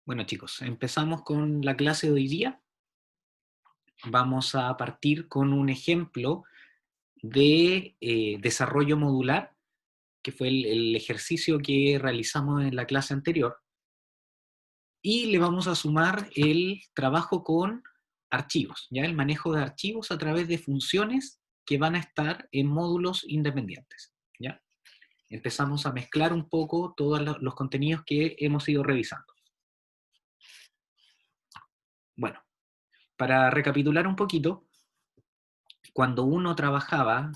Bueno chicos, empezamos con la clase de hoy día. Vamos a partir con un ejemplo de desarrollo modular, que fue el ejercicio que realizamos en la clase anterior, y le vamos a sumar el trabajo con archivos, ¿ya? El manejo de archivos a través de funciones que van a estar en módulos independientes, ¿ya? Empezamos a mezclar un poco todos los contenidos que hemos ido revisando. Bueno, para recapitular un poquito, cuando uno trabajaba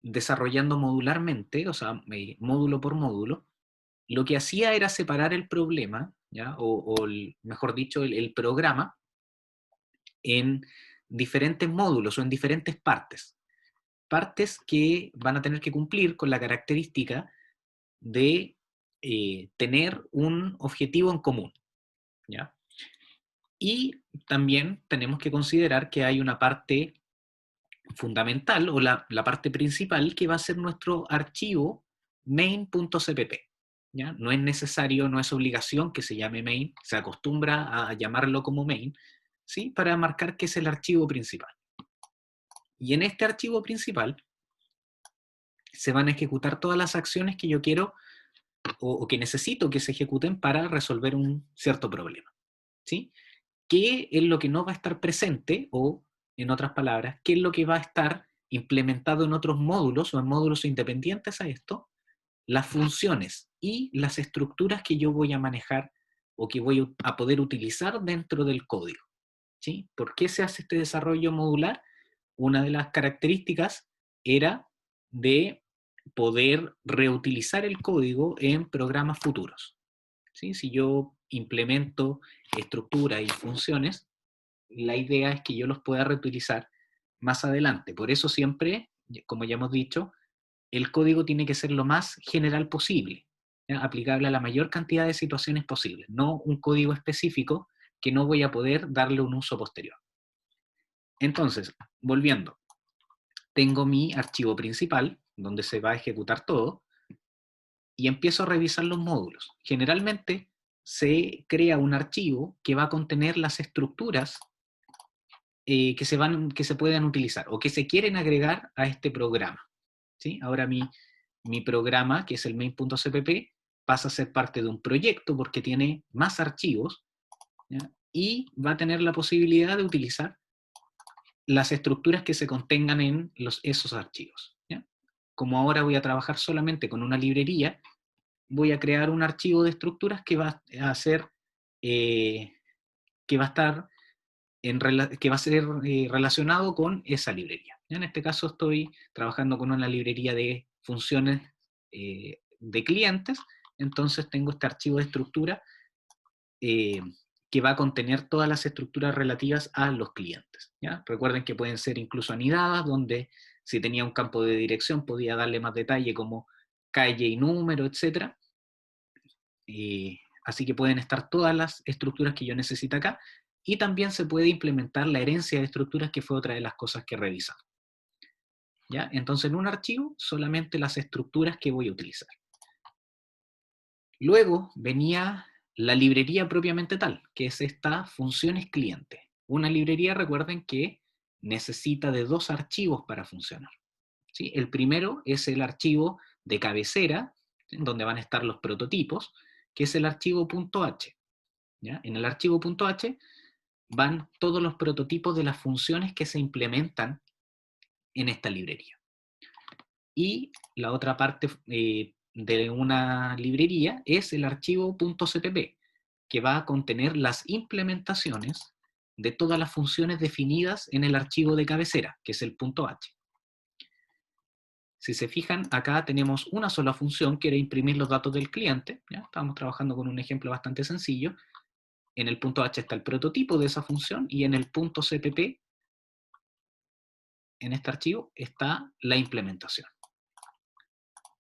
desarrollando modularmente, o sea, módulo por módulo, lo que hacía era separar el problema, ¿ya? Mejor dicho, el programa en diferentes módulos o en diferentes partes. Partes que van a tener que cumplir con la característica de tener un objetivo en común, ¿ya? Y también tenemos que considerar que hay una parte fundamental o la parte principal que va a ser nuestro archivo main.cpp. ¿Ya? No es necesario, no es obligación que se llame main, se acostumbra a llamarlo como main, ¿sí? Para marcar que es el archivo principal. Y en este archivo principal se van a ejecutar todas las acciones que yo quiero o que necesito que se ejecuten para resolver un cierto problema, ¿sí? ¿Qué es lo que no va a estar presente? O, en otras palabras, ¿qué es lo que va a estar implementado en otros módulos o en módulos independientes a esto? Las funciones y las estructuras que yo voy a manejar o que voy a poder utilizar dentro del código, ¿sí? ¿Por qué se hace este desarrollo modular? Una de las características era de poder reutilizar el código en programas futuros, ¿sí? Si yo implemento estructuras y funciones, la idea es que yo los pueda reutilizar más adelante. Por eso siempre, como ya hemos dicho, el código tiene que ser lo más general posible, ¿ya? Aplicable a la mayor cantidad de situaciones posibles, no un código específico que no voy a poder darle un uso posterior. Entonces, volviendo, tengo mi archivo principal, donde se va a ejecutar todo, y empiezo a revisar los módulos. Generalmente se crea un archivo que va a contener las estructuras que se puedan utilizar o que se quieren agregar a este programa, ¿sí? Ahora mi programa, que es el main.cpp, pasa a ser parte de un proyecto porque tiene más archivos, ¿ya? Y va a tener la posibilidad de utilizar las estructuras que se contengan en esos archivos, ¿ya? Como ahora voy a trabajar solamente con una librería, voy a crear un archivo de estructuras que va a ser, que va a estar que va a ser relacionado con esa librería. En este caso estoy trabajando con una librería de funciones de clientes, entonces tengo este archivo de estructura eh, que va a contener todas las estructuras relativas a los clientes, ¿ya? Recuerden que pueden ser incluso anidadas, donde si tenía un campo de dirección podía darle más detalle como calle y número, etc. Así que pueden estar todas las estructuras que yo necesito acá, y también se puede implementar la herencia de estructuras, que fue otra de las cosas que revisamos, ¿ya? Entonces en un archivo solamente las estructuras que voy a utilizar. Luego venía la librería propiamente tal, que es esta funciones cliente. Una librería, recuerden que necesita de dos archivos para funcionar, ¿sí? El primero es el archivo de cabecera, ¿sí? Donde van a estar los prototipos, que es el archivo .h. ¿Ya? En el archivo .h van todos los prototipos de las funciones que se implementan en esta librería. Y la otra parte de una librería es el archivo .cpp, que va a contener las implementaciones de todas las funciones definidas en el archivo de cabecera, que es el .h. Si se fijan, acá tenemos una sola función que era imprimir los datos del cliente. ¿Ya? Estamos trabajando con un ejemplo bastante sencillo. En el .h está el prototipo de esa función, y en el .cpp, en este archivo, está la implementación.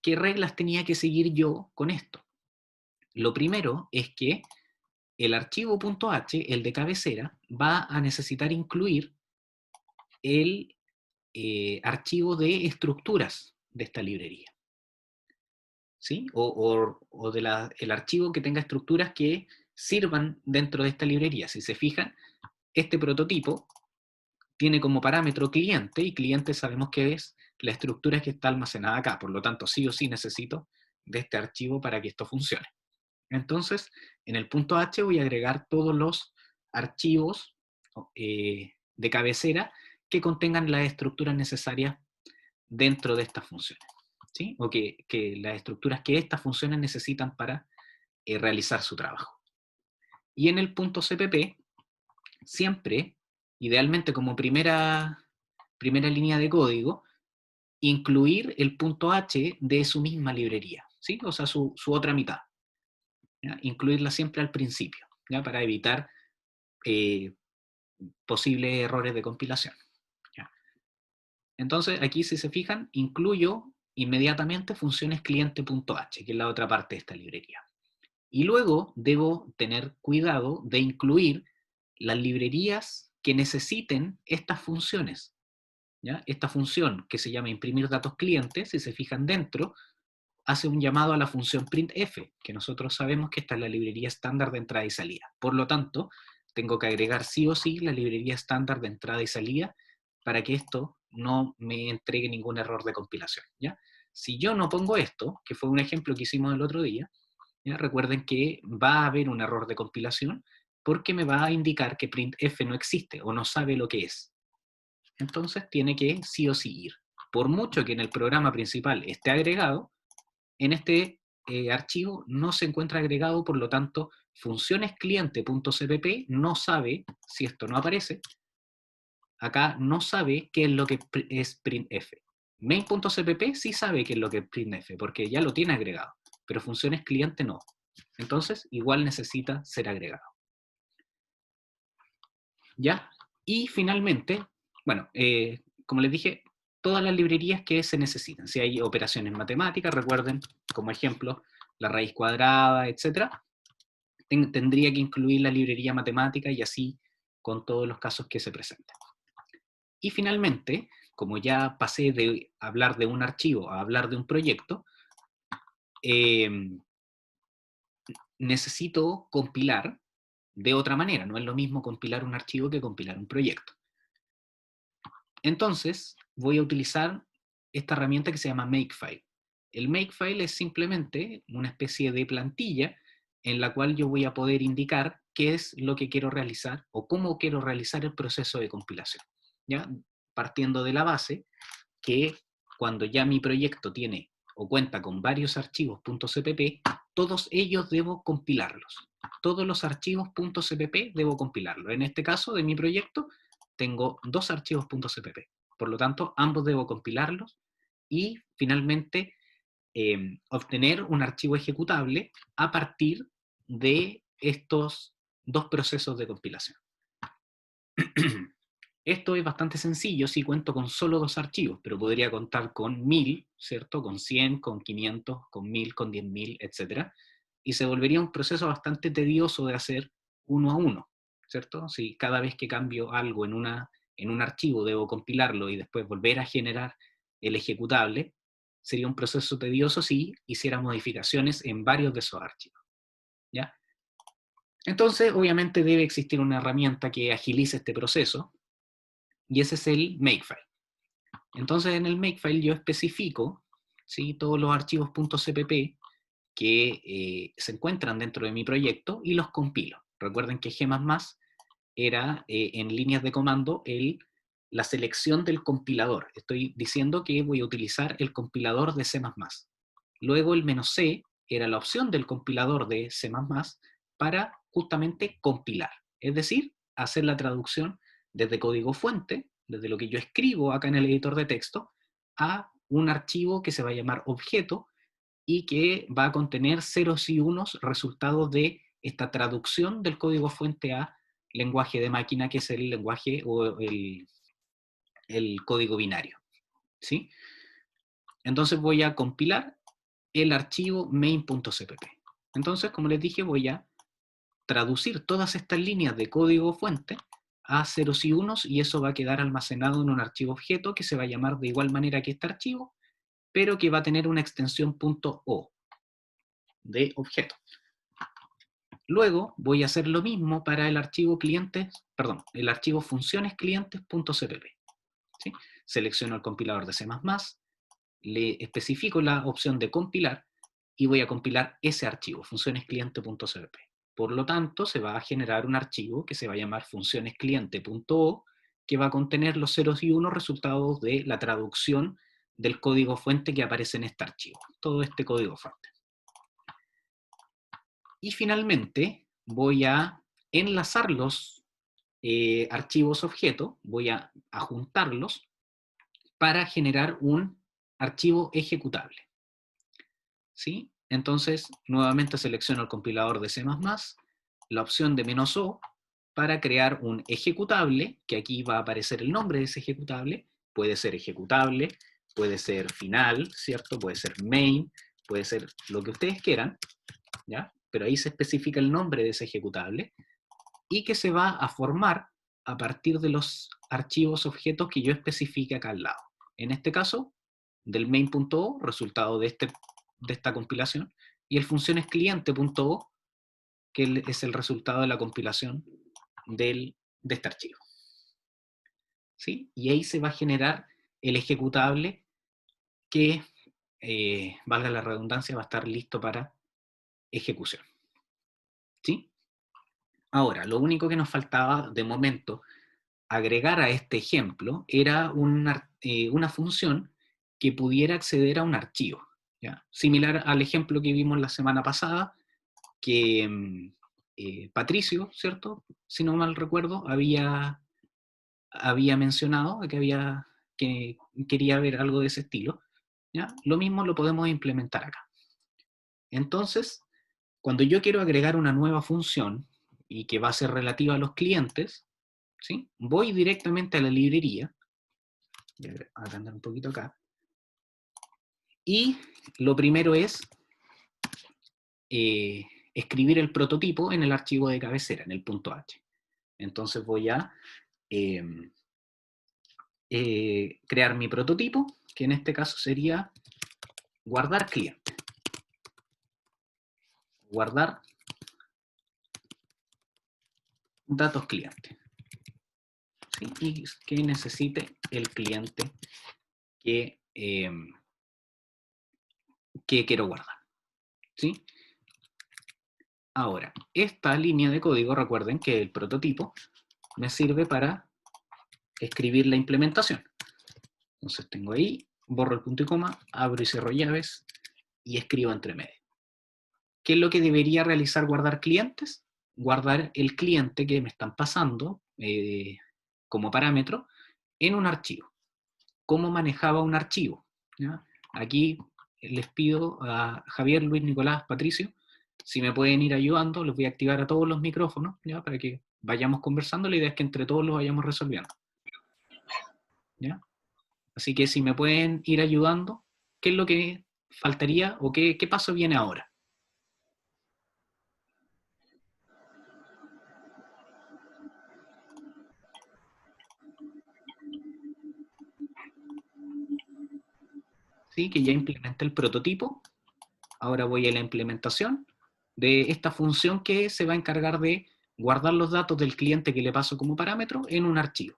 ¿Qué reglas tenía que seguir yo con esto? Lo primero es que el archivo .h, el de cabecera, va a necesitar incluir el archivo de estructuras de esta librería. ¿sí? O de el archivo que tenga estructuras que sirvan dentro de esta librería. Si se fijan, este prototipo tiene como parámetro cliente, y cliente sabemos que es la estructura que está almacenada acá, por lo tanto sí o sí necesito de este archivo para que esto funcione. Entonces, en el punto H voy a agregar todos los archivos de cabecera que contengan las estructuras necesarias dentro de estas funciones, ¿sí? O que las estructuras que estas funciones necesitan para realizar su trabajo. Y en el punto CPP, siempre, idealmente como primera línea de código, incluir el punto H de su misma librería, ¿sí? O sea, su otra mitad. ¿Ya? Incluirla siempre al principio, ¿ya? Para evitar posibles errores de compilación. ¿Ya? Entonces, aquí si se fijan, incluyo inmediatamente funciones cliente.h, que es la otra parte de esta librería. Y luego debo tener cuidado de incluir las librerías que necesiten estas funciones. ¿Ya? Esta función que se llama imprimir datos clientes, si se fijan dentro, hace un llamado a la función printf, que nosotros sabemos que esta es la librería estándar de entrada y salida. Por lo tanto, tengo que agregar sí o sí la librería estándar de entrada y salida para que esto no me entregue ningún error de compilación. ¿Ya? Si yo no pongo esto, que fue un ejemplo que hicimos el otro día, ¿ya? Recuerden que va a haber un error de compilación porque me va a indicar que printf no existe o no sabe lo que es. Entonces tiene que sí o sí ir. Por mucho que en el programa principal esté agregado, en este archivo no se encuentra agregado, por lo tanto, funciones cliente.cpp no sabe, si esto no aparece, acá no sabe qué es lo que es printf. Main.cpp sí sabe qué es lo que es printf, porque ya lo tiene agregado, pero funciones cliente no. Entonces, igual necesita ser agregado. ¿Ya? Y finalmente, bueno, como les dije, todas las librerías que se necesitan. Si hay operaciones matemáticas, recuerden, como ejemplo, la raíz cuadrada, etc., tendría que incluir la librería matemática y así con todos los casos que se presenten. Y finalmente, como ya pasé de hablar de un archivo a hablar de un proyecto, necesito compilar de otra manera. No es lo mismo compilar un archivo que compilar un proyecto. Entonces, voy a utilizar esta herramienta que se llama Makefile. El Makefile es simplemente una especie de plantilla en la cual yo voy a poder indicar qué es lo que quiero realizar o cómo quiero realizar el proceso de compilación. ¿Ya? Partiendo de la base que cuando ya mi proyecto tiene o cuenta con varios archivos .cpp, todos ellos debo compilarlos. Todos los archivos .cpp debo compilarlos. En este caso de mi proyecto tengo dos archivos .cpp. Por lo tanto, ambos debo compilarlos y finalmente obtener un archivo ejecutable a partir de estos dos procesos de compilación. Esto es bastante sencillo si cuento con solo dos archivos, pero podría contar con 1000, ¿cierto? Con 100, con 500, con 1000, con 10.000, etc. Y se volvería un proceso bastante tedioso de hacer uno a uno, ¿cierto? Si cada vez que cambio algo en un archivo debo compilarlo y después volver a generar el ejecutable, sería un proceso tedioso si hiciera modificaciones en varios de esos archivos, ¿ya? Entonces, obviamente debe existir una herramienta que agilice este proceso, y ese es el Makefile. Entonces en el Makefile yo especifico, ¿sí?, todos los archivos .cpp que se encuentran dentro de mi proyecto y los compilo. Recuerden que G++ era en líneas de comando la selección del compilador. Estoy diciendo que voy a utilizar el compilador de C++. Luego el "-c" era la opción del compilador de C++ para justamente compilar, es decir, hacer la traducción desde código fuente, desde lo que yo escribo acá en el editor de texto, a un archivo que se va a llamar objeto y que va a contener ceros y unos resultados de esta traducción del código fuente a lenguaje de máquina, que es el lenguaje o el código binario, ¿sí? Entonces voy a compilar el archivo main.cpp. Entonces, como les dije, voy a traducir todas estas líneas de código fuente a ceros y unos, y eso va a quedar almacenado en un archivo objeto que se va a llamar de igual manera que este archivo, pero que va a tener una extensión .o. de objeto. Luego voy a hacer lo mismo para el archivo el archivo funciones clientes.cpp. ¿Sí? Selecciono el compilador de C++, le especifico la opción de compilar y voy a compilar ese archivo, funcionescliente.cpp. Por lo tanto, se va a generar un archivo que se va a llamar funcionescliente.o, que va a contener los ceros y unos resultados de la traducción del código fuente que aparece en este archivo, todo este código fuente. Y finalmente voy a enlazar los archivos objeto, voy a juntarlos para generar un archivo ejecutable. ¿Sí? Entonces, nuevamente selecciono el compilador de C++, la opción de "-o", para crear un ejecutable, que aquí va a aparecer el nombre de ese ejecutable, puede ser ejecutable, puede ser final, ¿cierto? Puede ser main, puede ser lo que ustedes quieran, ¿ya? Pero ahí se especifica el nombre de ese ejecutable, y que se va a formar a partir de los archivos objetos que yo especifique acá al lado. En este caso, del main.o, resultado de esta compilación, y el funciones cliente.o, que es el resultado de la compilación de este archivo. ¿Sí? Y ahí se va a generar el ejecutable que, valga la redundancia, va a estar listo para ejecución. ¿Sí? Ahora, lo único que nos faltaba de momento agregar a este ejemplo era una función que pudiera acceder a un archivo, ¿ya? Similar al ejemplo que vimos la semana pasada, que Patricio, ¿cierto? Si no mal recuerdo, había mencionado que quería ver algo de ese estilo, ¿ya? Lo mismo lo podemos implementar acá. Entonces, cuando yo quiero agregar una nueva función y que va a ser relativa a los clientes, ¿sí? Voy directamente a la librería, voy a agrandar un poquito acá, y lo primero es escribir el prototipo en el archivo de cabecera, en el .h. Entonces voy a crear mi prototipo, que en este caso sería guardar cliente. Guardar datos cliente. ¿Sí? Y que necesite el cliente que quiero guardar. ¿Sí? Ahora, esta línea de código, recuerden que el prototipo me sirve para escribir la implementación. Entonces tengo ahí, borro el punto y coma, abro y cierro llaves y escribo entre medio. ¿Qué es lo que debería realizar guardar clientes? Guardar el cliente que me están pasando como parámetro en un archivo. ¿Cómo manejaba un archivo? ¿Ya? Aquí les pido a Javier, Luis, Nicolás, Patricio, si me pueden ir ayudando, les voy a activar a todos los micrófonos, ¿ya? Para que vayamos conversando. La idea es que entre todos lo vayamos resolviendo, ¿ya? Así que si me pueden ir ayudando, ¿qué es lo que faltaría o qué paso viene ahora? ¿Sí? Que ya implementé el prototipo. Ahora voy a la implementación de esta función que se va a encargar de guardar los datos del cliente que le paso como parámetro en un archivo.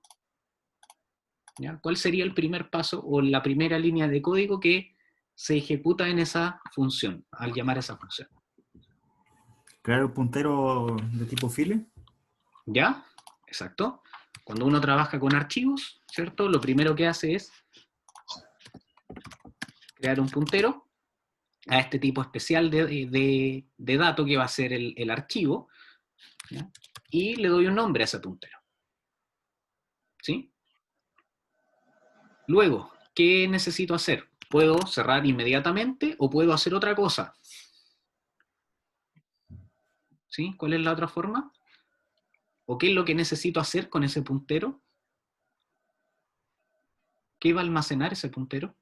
¿Ya? ¿Cuál sería el primer paso o la primera línea de código que se ejecuta en esa función, al llamar a esa función? Crear un puntero de tipo file. ¿Ya? Exacto. Cuando uno trabaja con archivos, ¿cierto? Lo primero que hace es crear un puntero a este tipo especial de dato que va a ser el archivo, ¿ya? Y le doy un nombre a ese puntero. ¿Sí? Luego, ¿qué necesito hacer? ¿Puedo cerrar inmediatamente o puedo hacer otra cosa? ¿Sí? ¿Cuál es la otra forma? ¿O qué es lo que necesito hacer con ese puntero? ¿Qué va a almacenar ese puntero?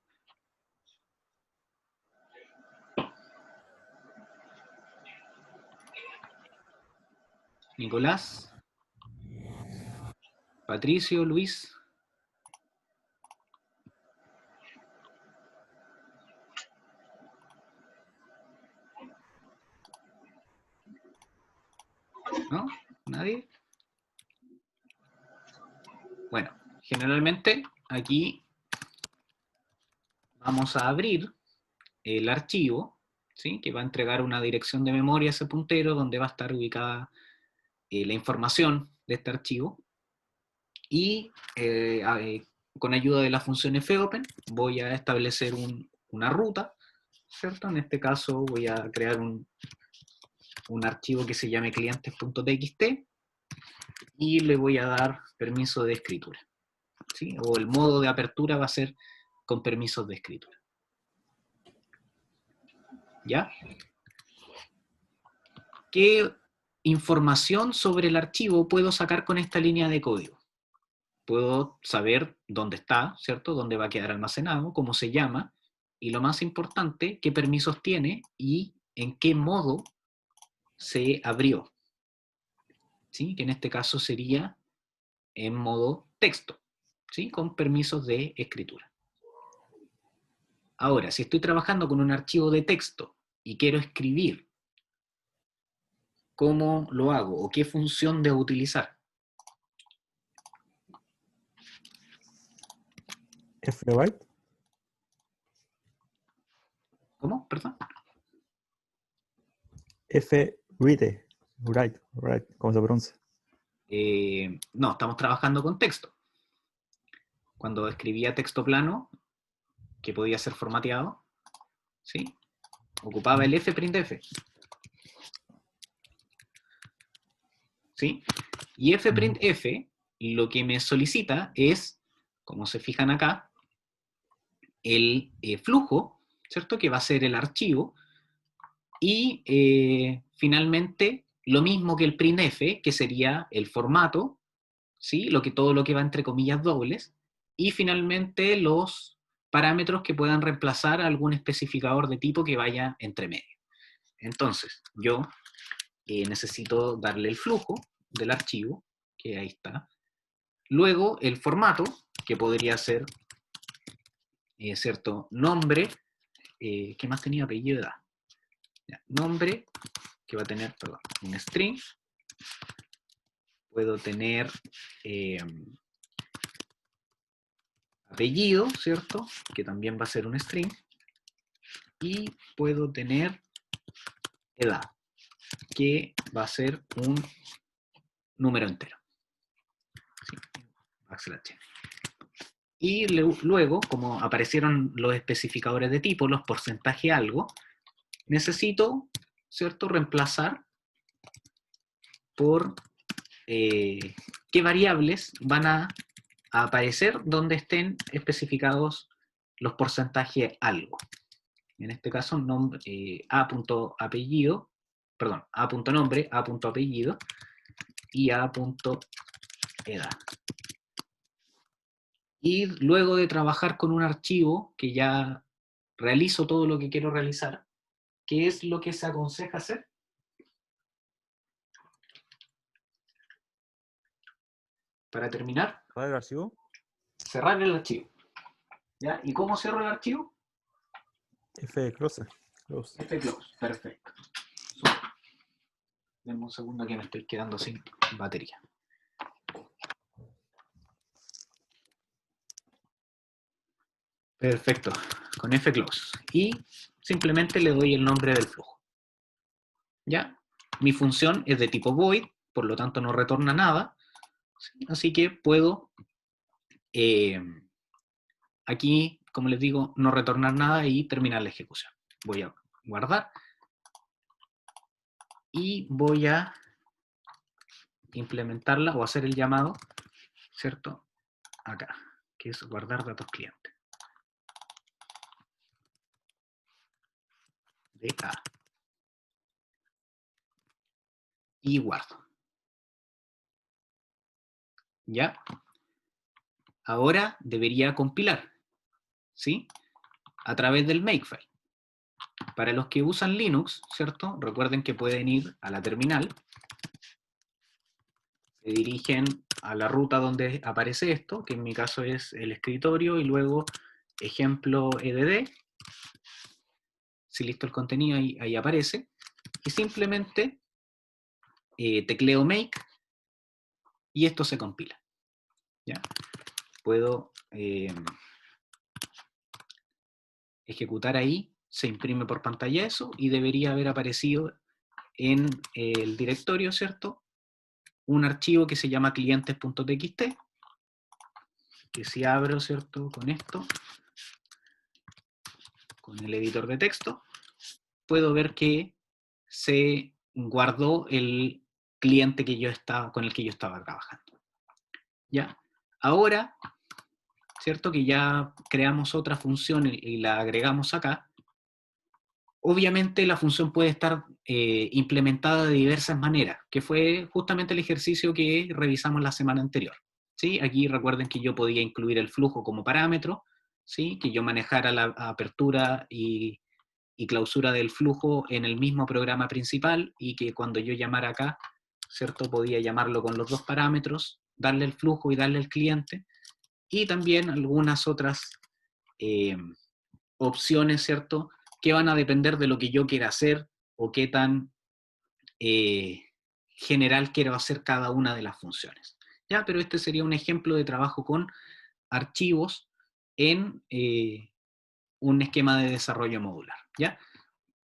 Nicolás, Patricio, Luis. ¿No? ¿Nadie? Bueno, generalmente aquí vamos a abrir el archivo, ¿sí? Que va a entregar una dirección de memoria a ese puntero donde va a estar ubicada la información de este archivo. Y con ayuda de la función fopen voy a establecer una ruta, ¿cierto? En este caso voy a crear un archivo que se llame clientes.txt y le voy a dar permiso de escritura, ¿sí? O el modo de apertura va a ser con permisos de escritura. ¿Ya? ¿Qué información sobre el archivo puedo sacar con esta línea de código? Puedo saber dónde está, ¿cierto? Dónde va a quedar almacenado, cómo se llama, y lo más importante, qué permisos tiene y en qué modo se abrió, ¿sí? Que en este caso sería en modo texto, ¿sí? Con permisos de escritura. Ahora, si estoy trabajando con un archivo de texto y quiero escribir, ¿cómo lo hago? ¿O qué función debo utilizar? FWrite. ¿Cómo? Perdón. FWrite. Write, ¿cómo se pronuncia? No, estamos trabajando con texto. Cuando escribía texto plano, que podía ser formateado, ¿sí? Ocupaba el fprintf, ¿sí? Y fprintf lo que me solicita es, como se fijan acá, el flujo, ¿cierto? Que va a ser el archivo, y finalmente lo mismo que el printf, que sería el formato, ¿sí? Todo lo que va entre comillas dobles, y finalmente los parámetros que puedan reemplazar algún especificador de tipo que vaya entre medio. Entonces, yo necesito darle el flujo del archivo, que ahí está. Luego, el formato, que podría ser, ¿cierto? Nombre, ¿qué más tenía? Apellido, edad. Ya, nombre, que va a tener, perdón, un string. Puedo tener apellido, ¿cierto? Que también va a ser un string. Y puedo tener edad, que va a ser un número entero. ¿Sí? \h. Y luego, como aparecieron los especificadores de tipo, los porcentaje algo, necesito, ¿cierto?, reemplazar por qué variables van a aparecer donde estén especificados los porcentajes algo. En este caso, a.apellido, perdón, a.nombre, a.apellido y a.edad. Y luego de trabajar con un archivo que ya realizo todo lo que quiero realizar, ¿qué es lo que se aconseja hacer? Para terminar, ¿Cuál es el archivo? cerrar el archivo. ¿Ya? ¿Y cómo cierro el archivo? Fclose. Fclose, perfecto. Denme un segundo que me estoy quedando sin batería. Perfecto, con fclose. Y simplemente le doy el nombre del flujo. ¿Ya? Mi función es de tipo void, por lo tanto no retorna nada. ¿Sí? Así que puedo, aquí, como les digo, no retornar nada y terminar la ejecución. Voy a guardar. Y voy a implementarla o hacer el llamado, ¿cierto? Acá, que es guardar datos cliente. De A. Y guardo. ¿Ya? Ahora debería compilar, ¿sí? A través del makefile. Para los que usan Linux, ¿cierto? Recuerden que pueden ir a la terminal, se dirigen a la ruta donde aparece esto, que en mi caso es el escritorio, y luego ejemplo edd. Si listo el contenido, ahí aparece. Y simplemente tecleo make, y esto se compila. ¿Ya? Puedo ejecutar ahí, se imprime por pantalla eso, y debería haber aparecido en el directorio, ¿cierto? Un archivo que se llama clientes.txt, que si abro, ¿cierto? Con esto, con el editor de texto, puedo ver que se guardó el cliente con el que yo estaba trabajando. ¿Ya? Ahora, ¿cierto? Que ya creamos otra función y la agregamos acá. Obviamente la función puede estar implementada de diversas maneras, que fue justamente el ejercicio que revisamos la semana anterior. ¿Sí? Aquí recuerden que yo podía incluir el flujo como parámetro, ¿sí? Que yo manejara la apertura y clausura del flujo en el mismo programa principal, y que cuando yo llamara acá, ¿cierto? Podía llamarlo con los dos parámetros, darle el flujo y darle el cliente, y también algunas otras eh, opciones, ¿cierto? Que van a depender de lo que yo quiera hacer o qué tan general quiero hacer cada una de las funciones. ¿Ya? Pero este sería un ejemplo de trabajo con archivos en un esquema de desarrollo modular. ¿Ya?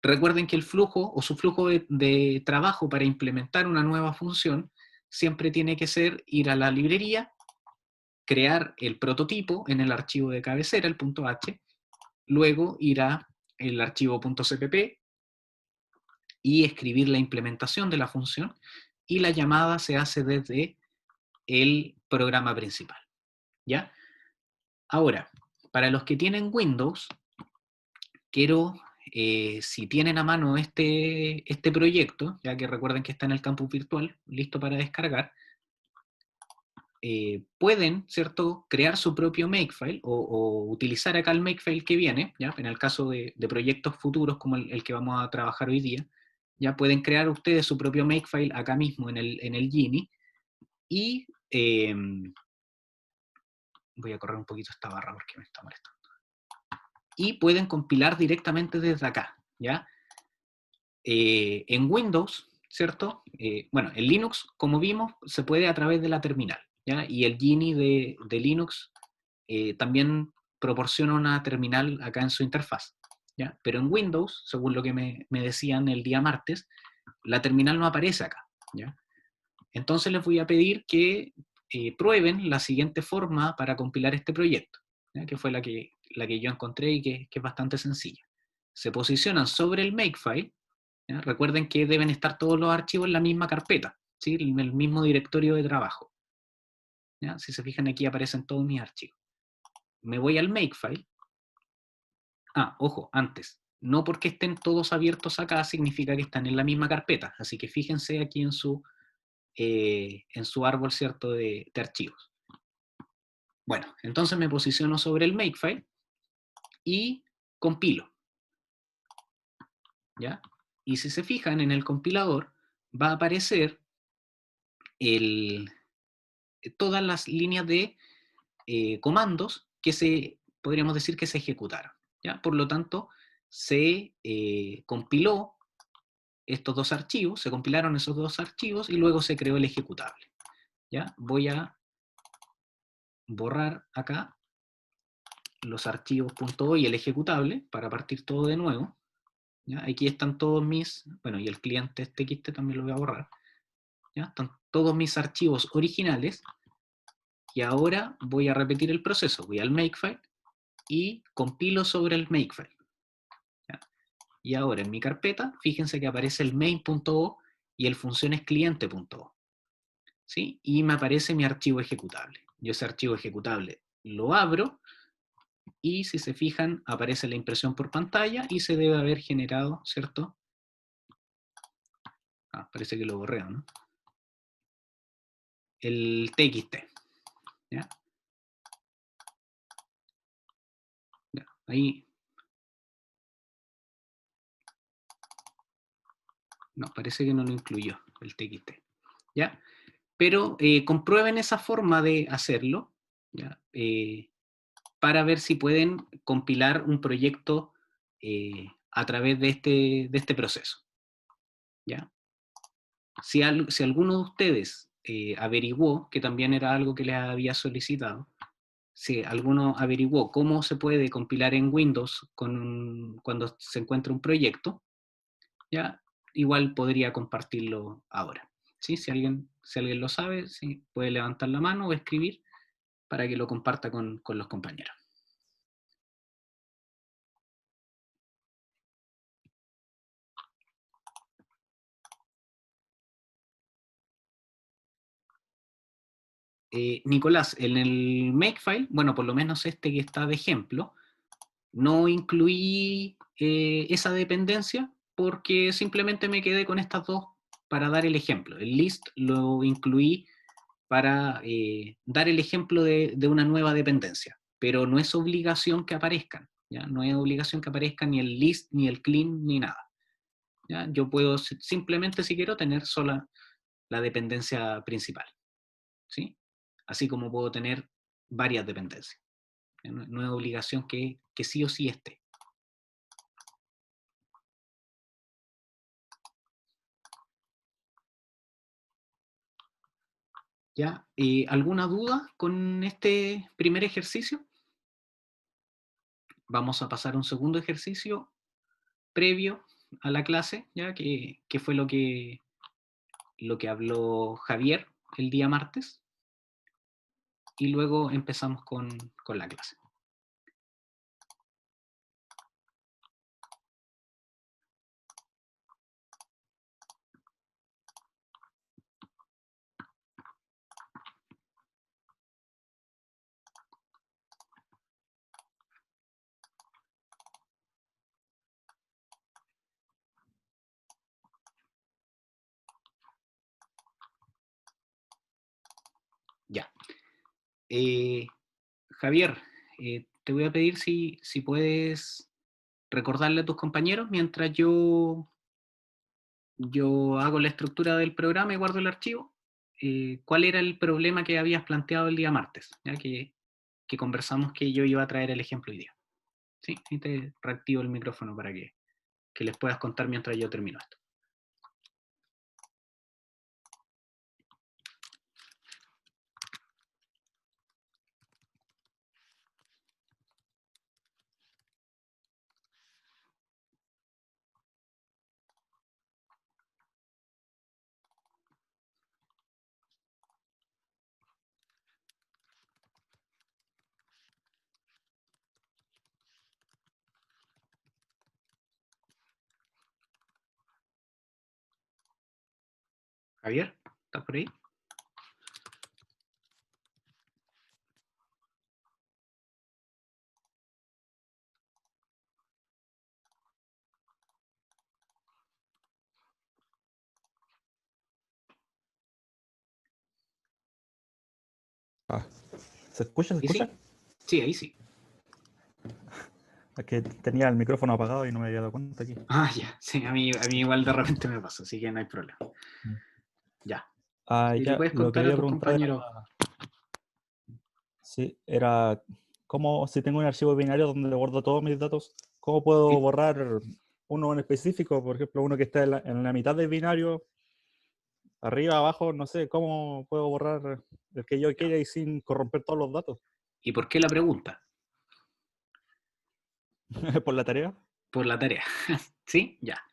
Recuerden que el flujo o su flujo de trabajo para implementar una nueva función siempre tiene que ser ir a la librería, crear el prototipo en el archivo de cabecera, el .h, luego ir a el archivo .cpp y escribir la implementación de la función, y la llamada se hace desde el programa principal. ¿Ya? Ahora, para los que tienen Windows, quiero, si tienen a mano este proyecto, ya que recuerden que está en el campus virtual, listo para descargar, pueden, ¿cierto?, crear su propio Makefile o utilizar acá el Makefile que viene, ¿ya? En el caso de proyectos futuros como el que vamos a trabajar hoy día, ya pueden crear ustedes su propio Makefile acá mismo en el Gini, y voy a correr un poquito esta barra porque me está molestando. Y pueden compilar directamente desde acá, ¿ya? En Windows, ¿cierto? Bueno, en Linux, como vimos, se puede a través de la terminal, ¿ya? Y el Gini de Linux también proporciona una terminal acá en su interfaz, ¿ya? Pero en Windows, según lo que me decían el día martes, la terminal no aparece acá, ¿ya? Entonces les voy a pedir que prueben la siguiente forma para compilar este proyecto, ¿ya? Que fue la que yo encontré y que es bastante sencilla. Se posicionan sobre el Makefile, ¿ya? Recuerden que deben estar todos los archivos en la misma carpeta, ¿sí? En el mismo directorio de trabajo, ¿ya? Si se fijan aquí aparecen todos mis archivos. Me voy al Makefile. Ojo, antes, no porque estén todos abiertos acá significa que están en la misma carpeta, así que fíjense aquí en su árbol, ¿cierto?, de archivos. Bueno, entonces me posiciono sobre el Makefile y compilo, ¿ya? Y si se fijan en el compilador, va a aparecer todas las líneas de comandos que podríamos decir que se ejecutaron, ¿ya? Por lo tanto, se compiló estos dos archivos, se compilaron esos dos archivos y luego se creó el ejecutable, ¿ya? Voy a borrar acá los archivos .o y el ejecutable para partir todo de nuevo, ¿ya? Aquí están todos bueno, y el cliente txt también lo voy a borrar, ¿ya? Están todos mis archivos originales, y ahora voy a repetir el proceso, voy al Makefile y compilo sobre el Makefile, ¿ya? Y ahora en mi carpeta, fíjense que aparece el main.o y el funciones cliente.o, ¿sí? Y me aparece mi archivo ejecutable. Yo ese archivo ejecutable lo abro, y si se fijan, aparece la impresión por pantalla y se debe haber generado, ¿cierto? Parece que lo borré, ¿no? El txt, ¿ya? Ya, ahí. No, parece que no lo incluyó el txt, ¿ya? Pero comprueben esa forma de hacerlo, ¿ya? Para ver si pueden compilar un proyecto a través de este proceso, ¿ya? Si alguno de ustedes averiguó, que también era algo que les había solicitado, si alguno averiguó cómo se puede compilar en Windows cuando se encuentra un proyecto, ya igual podría compartirlo ahora. ¿Sí? Si alguien lo sabe, ¿sí? Puede levantar la mano o escribir para que lo comparta con los compañeros. Nicolás, en el Makefile, bueno, por lo menos este que está de ejemplo, no incluí esa dependencia porque simplemente me quedé con estas dos para dar el ejemplo. El list lo incluí para dar el ejemplo de una nueva dependencia, pero no es obligación que aparezcan, ¿ya? No es obligación que aparezcan ni el list, ni el clean, ni nada, ¿ya? Yo puedo simplemente, si quiero, tener sola la dependencia principal, ¿sí? Así como puedo tener varias dependencias. No es obligación que sí o sí esté. ¿Ya? ¿Alguna duda con este primer ejercicio? Vamos a pasar a un segundo ejercicio previo a la clase, ¿ya? Que fue lo que habló Javier el día martes, y luego empezamos con la clase. Ya. Javier, te voy a pedir si puedes recordarle a tus compañeros mientras yo hago la estructura del programa y guardo el archivo, cuál era el problema que habías planteado el día martes, ya que conversamos que yo iba a traer el ejemplo hoy día. ¿Sí? Y te reactivo el micrófono para que les puedas contar mientras yo termino esto. Javier, ¿estás por ahí? ¿Se escucha? ¿Se escucha? Sí, sí, ahí sí. Es que tenía el micrófono apagado y no me había dado cuenta aquí. Ah, ya, sí, a mí igual de repente me pasa, así que no hay problema. Ya. Si le Ya, puedes lo que contar a había tus preguntado era, compañeros. sí, era cómo, si tengo un archivo binario donde guardo todos mis datos, ¿cómo puedo borrar uno en específico? Por ejemplo, uno que está en la mitad del binario, arriba, abajo, no sé, ¿cómo puedo borrar el que yo quiera y sin corromper todos los datos? ¿Y por qué la pregunta? ¿Por la tarea? Por la tarea. ¿Sí? Ya.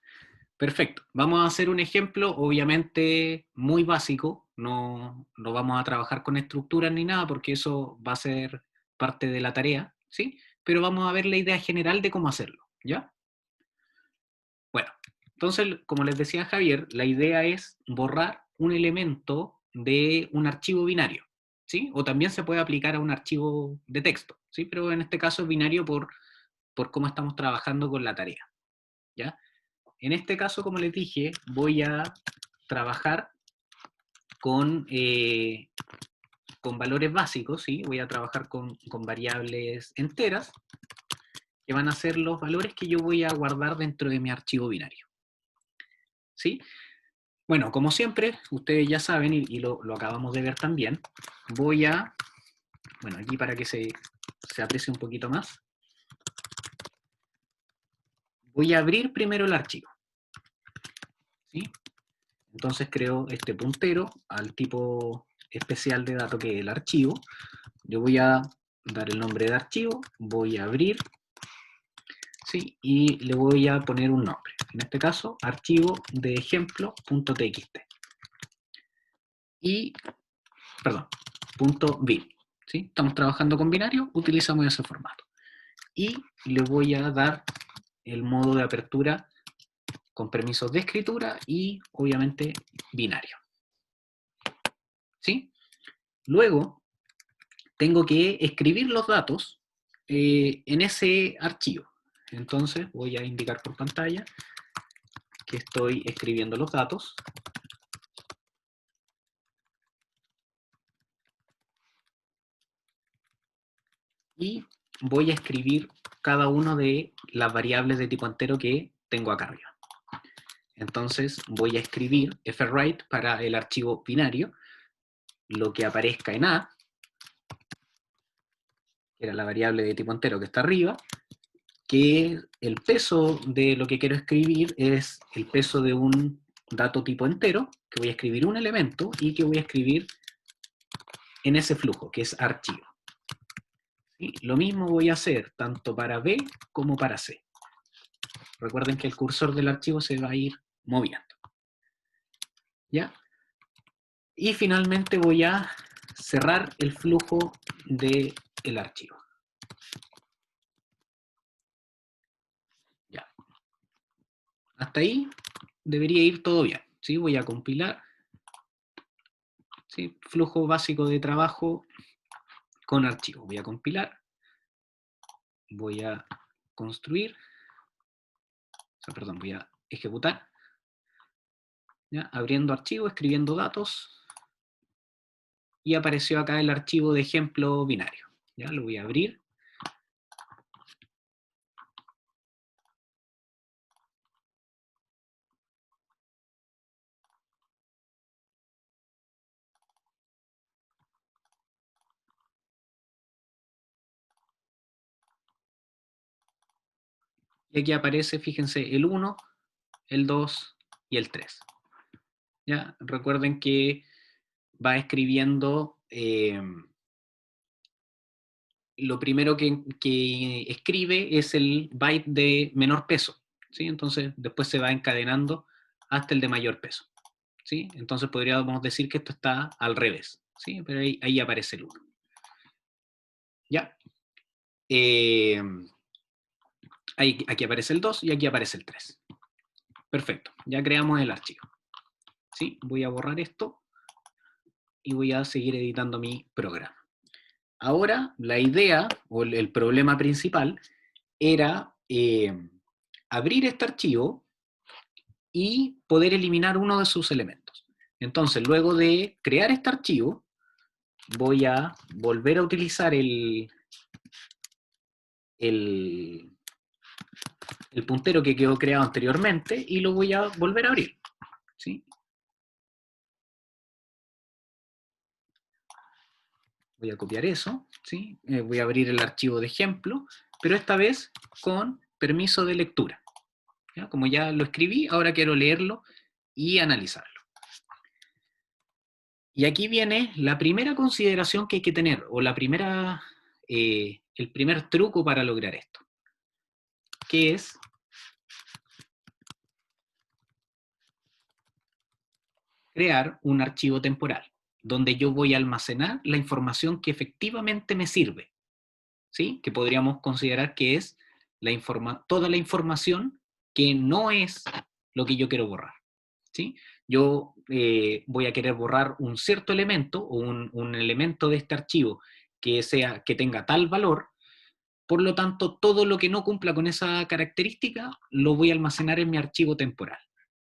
Perfecto. Vamos a hacer un ejemplo, obviamente muy básico. No vamos a trabajar con estructuras ni nada, porque eso va a ser parte de la tarea, ¿sí? Pero vamos a ver la idea general de cómo hacerlo, ¿ya? Bueno, entonces, como les decía Javier, la idea es borrar un elemento de un archivo binario, ¿sí? O también se puede aplicar a un archivo de texto, ¿sí? Pero en este caso es binario por cómo estamos trabajando con la tarea, ¿ya? En este caso, como les dije, voy a trabajar con valores básicos, ¿sí? Voy a trabajar con variables enteras, que van a ser los valores que yo voy a guardar dentro de mi archivo binario, ¿sí? Bueno, como siempre, ustedes ya saben, y lo acabamos de ver también, voy a, bueno, aquí para que se aprecie un poquito más, voy a abrir primero el archivo, ¿sí? Entonces creo este puntero al tipo especial de dato que es el archivo. Yo voy a dar el nombre de archivo, voy a abrir, ¿sí? Y le voy a poner un nombre. En este caso, archivo de ejemplo.txt. Y, perdón, .bin. ¿Sí? Estamos trabajando con binario, utilizamos ese formato. Y le voy a dar el modo de apertura con permisos de escritura y, obviamente, binario. ¿Sí? Luego, tengo que escribir los datos en ese archivo. Entonces, voy a indicar por pantalla que estoy escribiendo los datos. Y voy a escribir cada una de las variables de tipo entero que tengo acá arriba. Entonces voy a escribir fwrite para el archivo binario, lo que aparezca en A, que era la variable de tipo entero que está arriba, que el peso de lo que quiero escribir es el peso de un dato tipo entero, que voy a escribir un elemento y que voy a escribir en ese flujo, que es archivo. ¿Sí? Lo mismo voy a hacer tanto para B como para C. Recuerden que el cursor del archivo se va a ir moviendo. ¿Ya? Y finalmente voy a cerrar el flujo del archivo. Ya. Hasta ahí debería ir todo bien. ¿Sí? Voy a compilar. ¿Sí? Flujo básico de trabajo con archivo. Voy a compilar. Voy a construir. Perdón, voy a ejecutar. ¿Ya? Abriendo archivo, escribiendo datos. Y apareció acá el archivo de ejemplo binario. ¿Ya? Lo voy a abrir. Y aquí aparece, fíjense, el 1, el 2 y el 3. ¿Ya? Recuerden que va escribiendo, lo primero que escribe es el byte de menor peso, ¿sí? Entonces después se va encadenando hasta el de mayor peso, ¿sí? Entonces podríamos decir que esto está al revés, ¿sí? Pero ahí aparece el 1. ¿Ya? Aquí aparece el 2 y aquí aparece el 3. Perfecto, ya creamos el archivo. ¿Sí? Voy a borrar esto y voy a seguir editando mi programa. Ahora, la idea o el problema principal era abrir este archivo y poder eliminar uno de sus elementos. Entonces, luego de crear este archivo, voy a volver a utilizar el puntero que quedó creado anteriormente y lo voy a volver a abrir. ¿Sí? Voy a copiar eso, ¿sí? Voy a abrir el archivo de ejemplo, pero esta vez con permiso de lectura. ¿Ya? Como ya lo escribí, ahora quiero leerlo y analizarlo. Y aquí viene la primera consideración que hay que tener, o el primer truco para lograr esto, que es crear un archivo temporal, donde yo voy a almacenar la información que efectivamente me sirve, ¿sí? Que podríamos considerar que es toda la información que no es lo que yo quiero borrar, ¿sí? Yo voy a querer borrar un cierto elemento o un elemento de este archivo que tenga tal valor. Por lo tanto, todo lo que no cumpla con esa característica lo voy a almacenar en mi archivo temporal,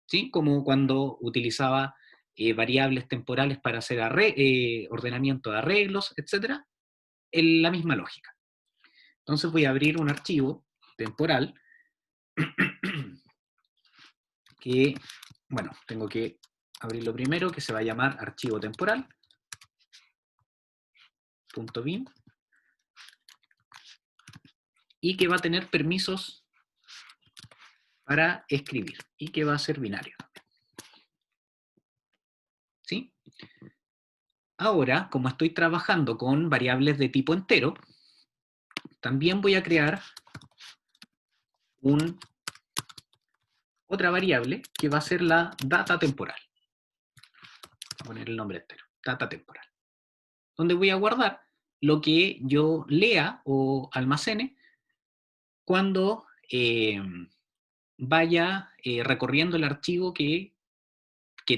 ¿sí? Como cuando utilizaba variables temporales para hacer ordenamiento de arreglos, etc. En la misma lógica. Entonces voy a abrir un archivo temporal que, bueno, tengo que abrirlo primero, que se va a llamar archivo temporal .bin y que va a tener permisos para escribir y que va a ser binario. Ahora, como estoy trabajando con variables de tipo entero, también voy a crear otra variable que va a ser la data temporal. Voy a poner el nombre entero, data temporal. Donde voy a guardar lo que yo lea o almacene cuando vaya recorriendo el archivo que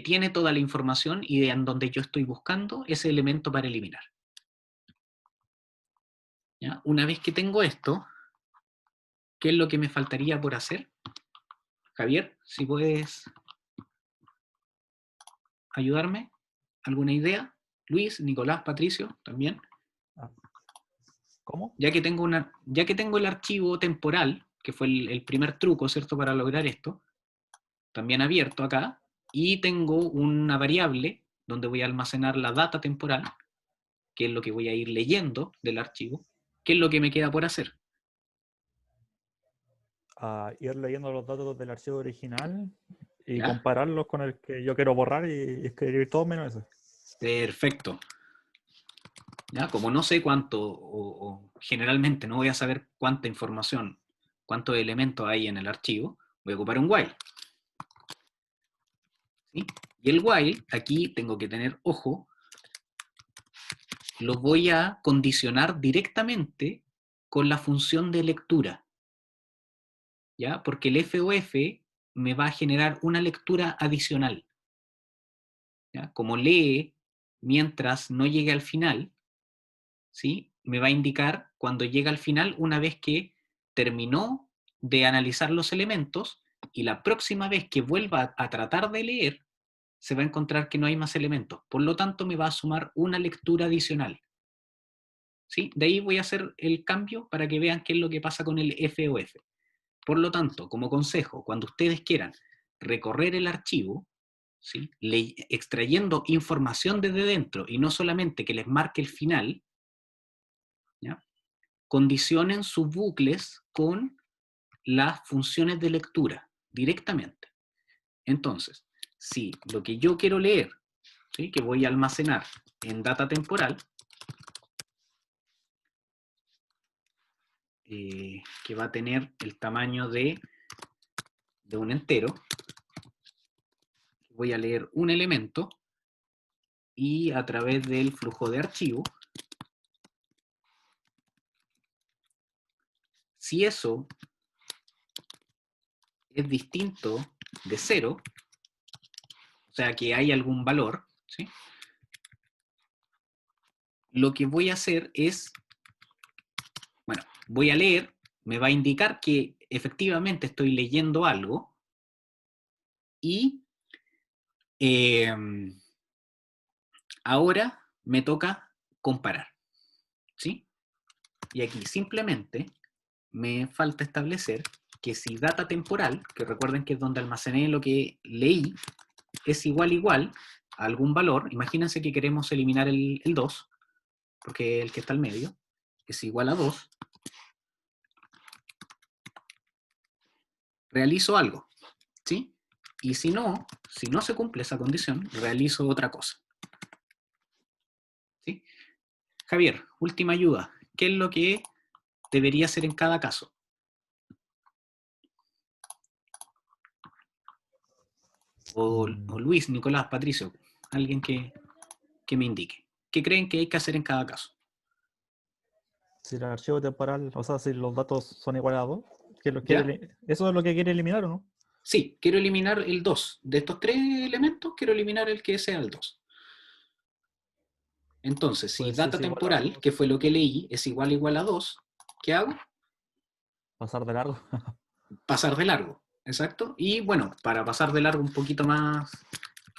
tiene toda la información y en donde yo estoy buscando ese elemento para eliminar. ¿Ya? Una vez que tengo esto, ¿qué es lo que me faltaría por hacer? Javier, si puedes ayudarme. ¿Alguna idea? Luis, Nicolás, Patricio, también. Ah, ¿cómo? Ya que tengo el archivo temporal, que fue el primer truco, ¿cierto?, para lograr esto, también abierto acá, y tengo una variable donde voy a almacenar la data temporal, que es lo que voy a ir leyendo del archivo. ¿Qué es lo que me queda por hacer? Ir leyendo los datos del archivo original y ¿Ya? compararlos con el que yo quiero borrar y escribir todo menos eso. Perfecto. ¿Ya? Como no sé cuánto, o generalmente no voy a saber cuánta información, cuántos elementos hay en el archivo, voy a ocupar un while. ¿Sí? Y el while, aquí tengo que tener ojo, lo voy a condicionar directamente con la función de lectura. ¿Ya? Porque el FOF me va a generar una lectura adicional. ¿Ya? Como lee mientras no llegue al final, ¿sí? Me va a indicar cuando llega al final una vez que terminó de analizar los elementos y la próxima vez que vuelva a tratar de leer, se va a encontrar que no hay más elementos. Por lo tanto, me va a sumar una lectura adicional. ¿Sí? De ahí voy a hacer el cambio para que vean qué es lo que pasa con el FOF. Por lo tanto, como consejo, cuando ustedes quieran recorrer el archivo, ¿sí?, extrayendo información desde dentro y no solamente que les marque el final, ¿ya?, condicionen sus bucles con las funciones de lectura directamente. Entonces, si lo que yo quiero leer, ¿sí?, que voy a almacenar en data temporal, que va a tener el tamaño de un entero, voy a leer un elemento y a través del flujo de archivo, si eso es distinto de 0, o sea que hay algún valor, ¿sí?, lo que voy a hacer es, bueno, voy a leer, me va a indicar que efectivamente estoy leyendo algo y ahora me toca comparar, ¿sí? Y aquí simplemente me falta establecer que si data temporal, que recuerden que es donde almacené lo que leí, es igual a algún valor, imagínense que queremos eliminar el 2, porque el que está al medio es igual a 2, realizo algo, ¿sí? Y si no se cumple esa condición, realizo otra cosa, ¿sí? Javier, última ayuda. ¿Qué es lo que debería hacer en cada caso? O Luis, Nicolás, Patricio, alguien que me indique. ¿Qué creen que hay que hacer en cada caso? Si el archivo temporal, o sea, si los datos son iguales a 2, ¿Ya? ¿eso es lo que quiere eliminar o no? Sí, quiero eliminar el 2. De estos 3 elementos, quiero eliminar el que sea el 2. Entonces, si Pues si data es igual a temporal, 2, que fue lo que leí, es igual a 2, ¿qué hago? pasar de largo. Pasar de largo. Exacto. Y bueno, para pasar de largo un poquito más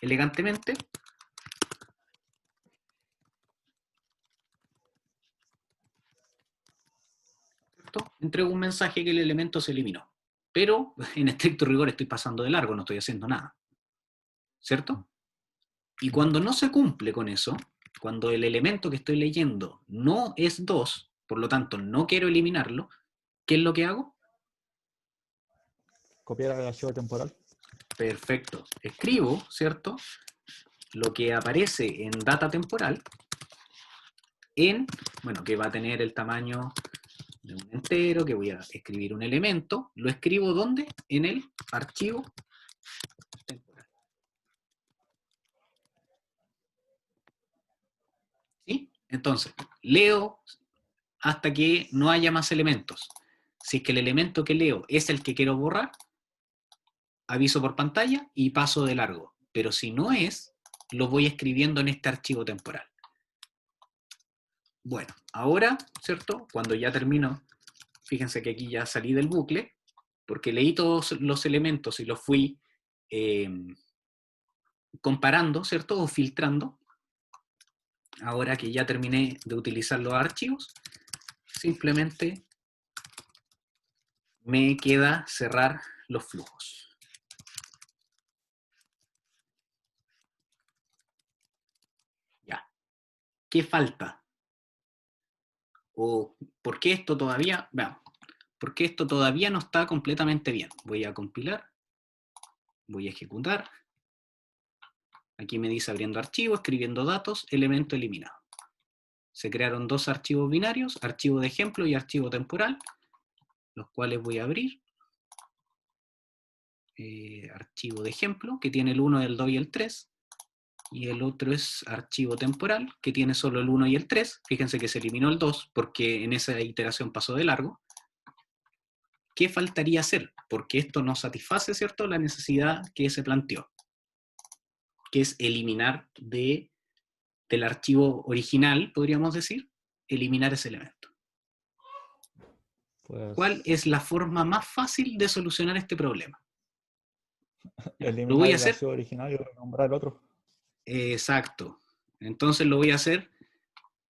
elegantemente, ¿cierto?, entrego un mensaje que el elemento se eliminó. Pero en estricto rigor estoy pasando de largo, no estoy haciendo nada. ¿Cierto? Y cuando no se cumple con eso, cuando el elemento que estoy leyendo no es 2, por lo tanto no quiero eliminarlo, ¿qué es lo que hago? Copiar el archivo temporal. Perfecto. Escribo, ¿cierto?, lo que aparece en data temporal bueno, que va a tener el tamaño de un entero, que voy a escribir un elemento, lo escribo ¿dónde? En el archivo temporal. ¿Sí? Entonces, leo hasta que no haya más elementos. Si es que el elemento que leo es el que quiero borrar, aviso por pantalla y paso de largo. Pero si no es, lo voy escribiendo en este archivo temporal. Bueno, ahora, ¿cierto? Cuando ya termino, fíjense que aquí ya salí del bucle, porque leí todos los elementos y los fui comparando, ¿cierto? O filtrando. Ahora que ya terminé de utilizar los archivos, simplemente me queda cerrar los flujos. Ya. ¿Qué falta? ¿O por qué esto todavía? Veamos. ¿Por qué esto todavía no está completamente bien? Voy a compilar. Voy a ejecutar. Aquí me dice abriendo archivo, escribiendo datos, elemento eliminado. Se crearon dos archivos binarios, archivo de ejemplo y archivo temporal, los cuales voy a abrir. Archivo de ejemplo, que tiene el 1, el 2 y el 3. Y el otro es archivo temporal, que tiene solo el 1 y el 3. Fíjense que se eliminó el 2, porque en esa iteración pasó de largo. ¿Qué faltaría hacer? Porque esto no satisface, ¿cierto?, la necesidad que se planteó, que es eliminar del archivo original, podríamos decir, eliminar ese elemento. ¿Cuál Pues es la forma más fácil de solucionar este problema? Lo eliminar voy a el hacer. archivo original y nombrar el otro. Exacto. Entonces lo voy a hacer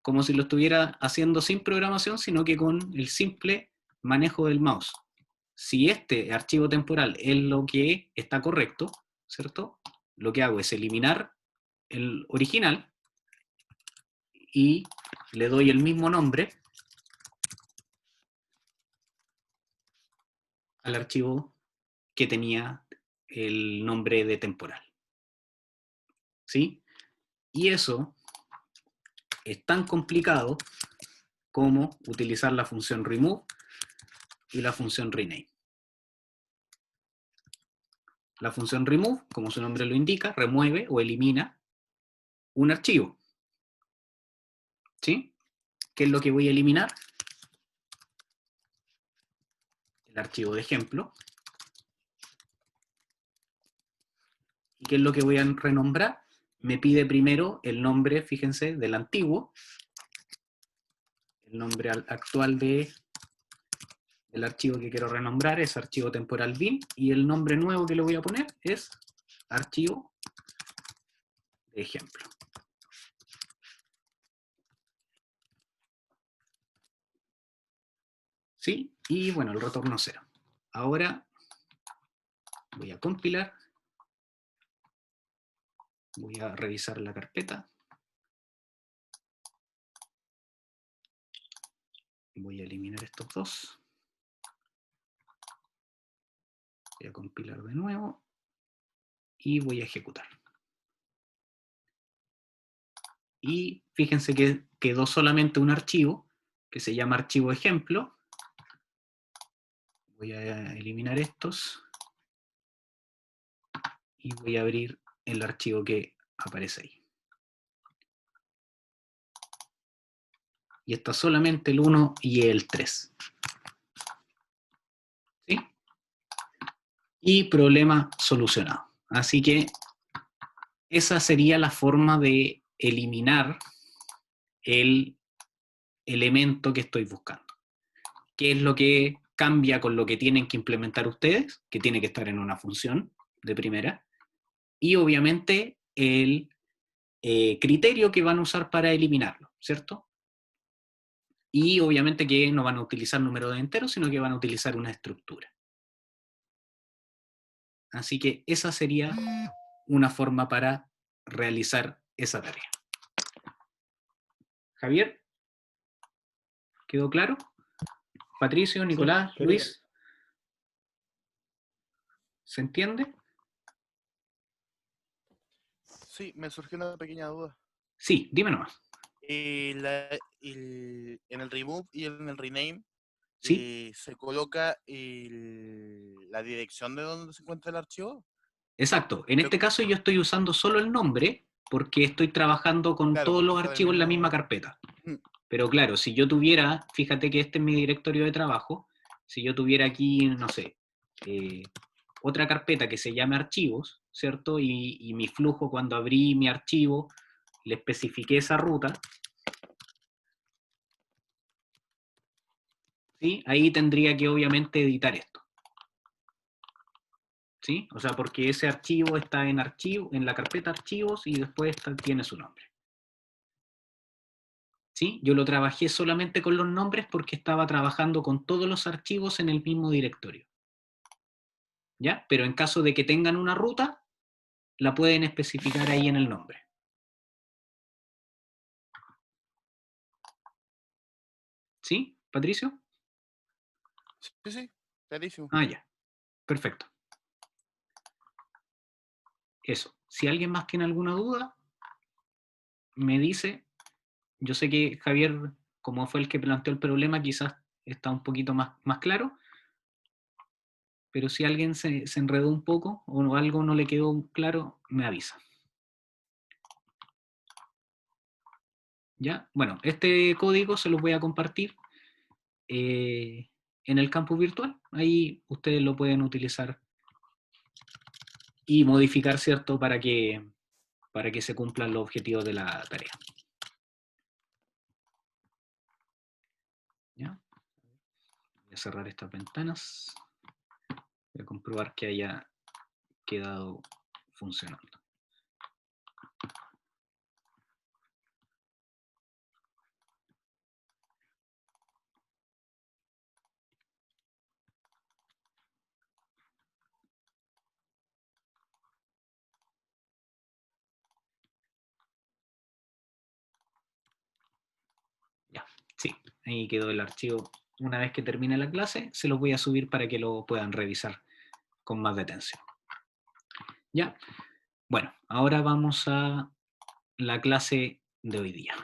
como si lo estuviera haciendo sin programación, sino que con el simple manejo del mouse. Si este archivo temporal es lo que está correcto, ¿cierto? Lo que hago es eliminar el original y le doy el mismo nombre al archivo que tenía el nombre de temporal. ¿Sí? Y eso es tan complicado como utilizar la función remove y la función rename. La función remove, como su nombre lo indica, remueve o elimina un archivo. ¿Sí? ¿Qué es lo que voy a eliminar? El archivo de ejemplo. ¿Y qué es lo que voy a renombrar? Me pide primero el nombre, fíjense, del antiguo, el nombre actual del archivo que quiero renombrar es archivo temporal bin, y el nombre nuevo que le voy a poner es archivo de ejemplo. ¿Sí? Y bueno, el retorno 0. Ahora voy a compilar, voy a revisar la carpeta, voy a eliminar estos dos, voy a compilar de nuevo y voy a ejecutar. Y fíjense que quedó solamente un archivo que se llama archivo ejemplo. Voy a eliminar estos y voy a abrir el archivo que aparece ahí. Y está solamente el 1 y el 3. ¿Sí? Y problema solucionado. Así que esa sería la forma de eliminar el elemento que estoy buscando. ¿Qué es lo que cambia con lo que tienen que implementar ustedes? Que tiene que estar en una función de primera. Y obviamente el criterio que van a usar para eliminarlo, ¿cierto? Y obviamente que no van a utilizar número de enteros, sino que van a utilizar una estructura. Así que esa sería una forma para realizar esa tarea. Javier, ¿quedó claro? Patricio, Sí, Nicolás, quedó claro. Luis, ¿se entiende? Sí, me surgió una pequeña duda. Sí, dime nomás. En el remove y en el rename ¿Sí? se coloca la dirección de donde se encuentra el archivo. Exacto. En Lo- este caso yo estoy usando solo el nombre porque estoy trabajando con claro, todos porque los está en el archivos en la misma mismo. carpeta. Pero claro, si yo tuviera, fíjate que este es mi directorio de trabajo, si yo tuviera aquí, no sé, otra carpeta que se llame archivos, ¿cierto? Y mi flujo, cuando abrí mi archivo, le especifiqué esa ruta, ¿sí? Ahí tendría que obviamente editar esto, ¿sí? O sea, porque ese archivo está en archivo, en la carpeta archivos y después tiene su nombre. ¿Sí? Yo lo trabajé solamente con los nombres porque estaba trabajando con todos los archivos en el mismo directorio. ¿Ya? Pero en caso de que tengan una ruta, la pueden especificar ahí en el nombre. ¿Sí, Patricio? Sí, sí, clarísimo. Ah, ya. Perfecto. Eso. Si alguien más tiene alguna duda, me dice. Yo sé que Javier, como fue el que planteó el problema, quizás está un poquito más claro, pero si alguien se enredó un poco o algo no le quedó claro, me avisa. ¿Ya? Bueno, este código se los voy a compartir en el campus virtual. Ahí ustedes lo pueden utilizar y modificar, ¿cierto? Para que se cumplan los objetivos de la tarea. ¿Ya? Voy a cerrar estas ventanas. Voy a comprobar que haya quedado funcionando. Ya, sí, ahí quedó el archivo. Una vez que termine la clase, se los voy a subir para que lo puedan revisar con más detención. Ya, bueno, ahora vamos a la clase de hoy día.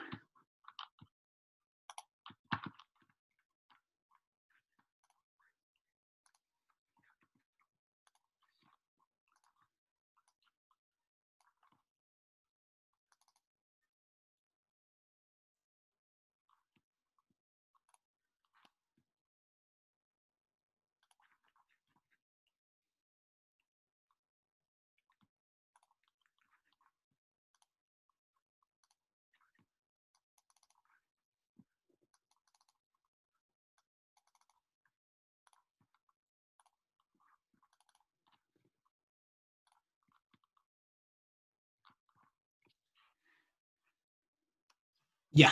Ya,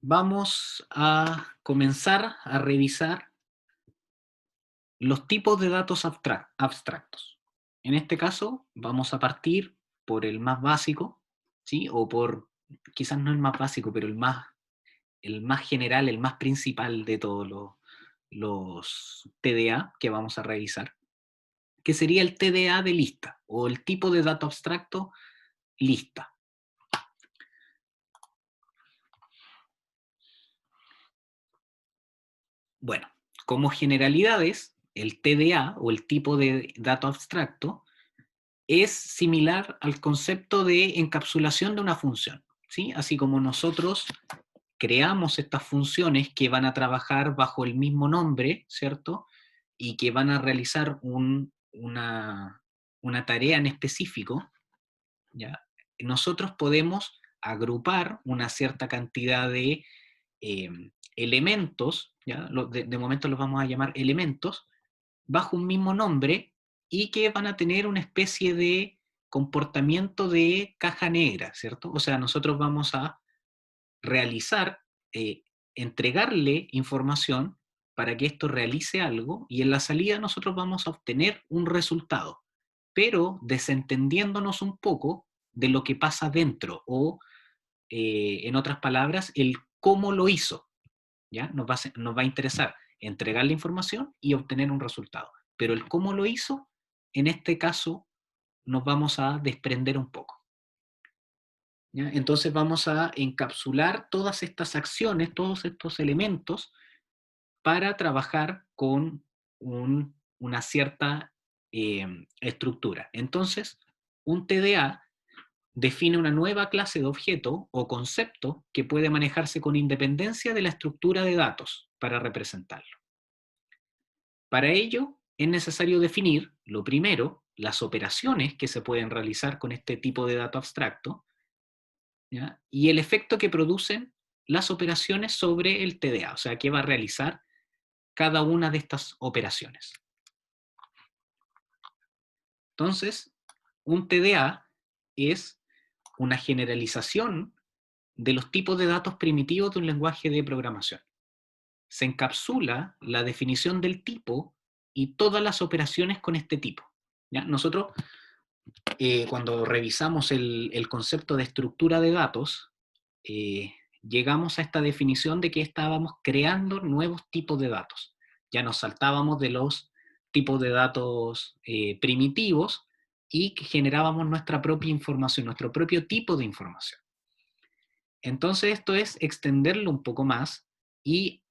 vamos a comenzar a revisar los tipos de datos abstractos. En este caso, vamos a partir por el más básico, ¿sí? O por, quizás no el más básico, pero el más general, el más principal de todos los TDA que vamos a revisar, que sería el TDA de lista, o el tipo de dato abstracto lista. Bueno, como generalidades, el TDA, o el tipo de dato abstracto, es similar al concepto de encapsulación de una función, ¿sí? Así como nosotros creamos estas funciones que van a trabajar bajo el mismo nombre, ¿cierto? Y que van a realizar una tarea en específico, ¿ya? Nosotros podemos agrupar una cierta cantidad de eh, elementos, ¿ya? De momento los vamos a llamar elementos, bajo un mismo nombre y que van a tener una especie de comportamiento de caja negra, ¿cierto? O sea, nosotros vamos a realizar, entregarle información para que esto realice algo y en la salida nosotros vamos a obtener un resultado, pero desentendiéndonos un poco de lo que pasa dentro o, en otras palabras, el cómo lo hizo. ¿Ya? Nos va a interesar entregar la información y obtener un resultado. Pero el cómo lo hizo, en este caso, nos vamos a desprender un poco. ¿ya? Entonces vamos a encapsular todas estas acciones, todos estos elementos, para trabajar con una cierta estructura. Entonces, un TDA define una nueva clase de objeto o concepto que puede manejarse con independencia de la estructura de datos para representarlo. Para ello, es necesario definir, lo primero, las operaciones que se pueden realizar con este tipo de dato abstracto, ¿ya? Y el efecto que producen las operaciones sobre el TDA, o sea, qué va a realizar cada una de estas operaciones. Entonces, un TDA es una generalización de los tipos de datos primitivos de un lenguaje de programación. Se encapsula la definición del tipo y todas las operaciones con este tipo. ¿Ya? Nosotros, cuando revisamos el concepto de estructura de datos, llegamos a esta definición de que estábamos creando nuevos tipos de datos. Ya nos saltábamos de los tipos de datos primitivos y que generábamos nuestra propia información, nuestro propio tipo de información. Entonces esto es extenderlo un poco más y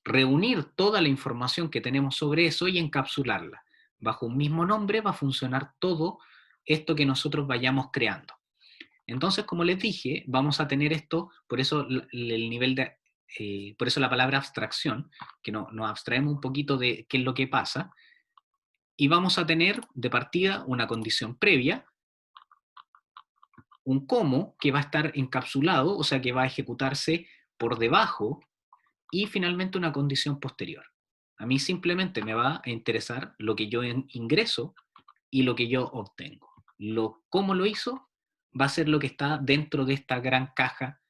reunir toda la información que tenemos sobre eso y encapsularla. Bajo un mismo nombre va a funcionar todo esto que nosotros vayamos creando. Entonces, como les dije, vamos a tener esto, por eso el nivel de, por eso la palabra abstracción, que nos abstraemos un poquito de qué es lo que pasa, y vamos a tener de partida una condición previa, un cómo que va a estar encapsulado, o sea que va a ejecutarse por debajo, y finalmente una condición posterior. A mí simplemente me va a interesar lo que yo ingreso y lo que yo obtengo. Cómo lo hizo va a ser lo que está dentro de esta gran caja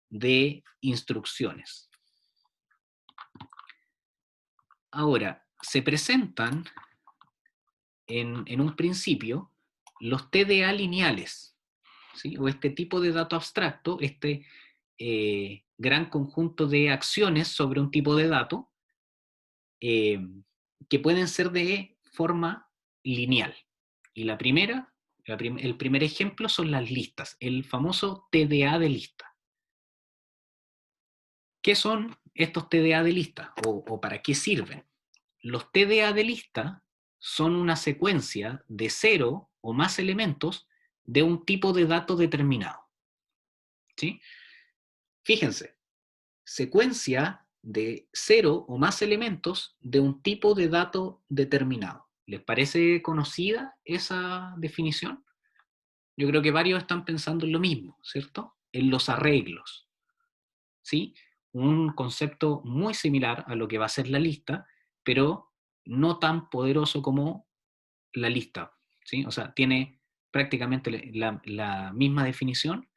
de instrucciones. Ahora, se presentan en un principio los TDA lineales, ¿sí? O este tipo de dato abstracto, este gran conjunto de acciones sobre un tipo de dato, que pueden ser de forma lineal. Y el primer ejemplo son las listas, el famoso TDA de lista. ¿Qué son estos TDA de lista? ¿O para qué sirven? Los TDA de lista son una secuencia de 0 o más elementos de un tipo de dato determinado. ¿Sí? Fíjense, secuencia de 0 o más elementos de un tipo de dato determinado. ¿Les parece conocida esa definición? Yo creo que varios están pensando en lo mismo, ¿cierto? En los arreglos, ¿sí? Un concepto muy similar a lo que va a ser la lista, pero no tan poderoso como la lista, ¿sí? O sea, tiene prácticamente la misma definición,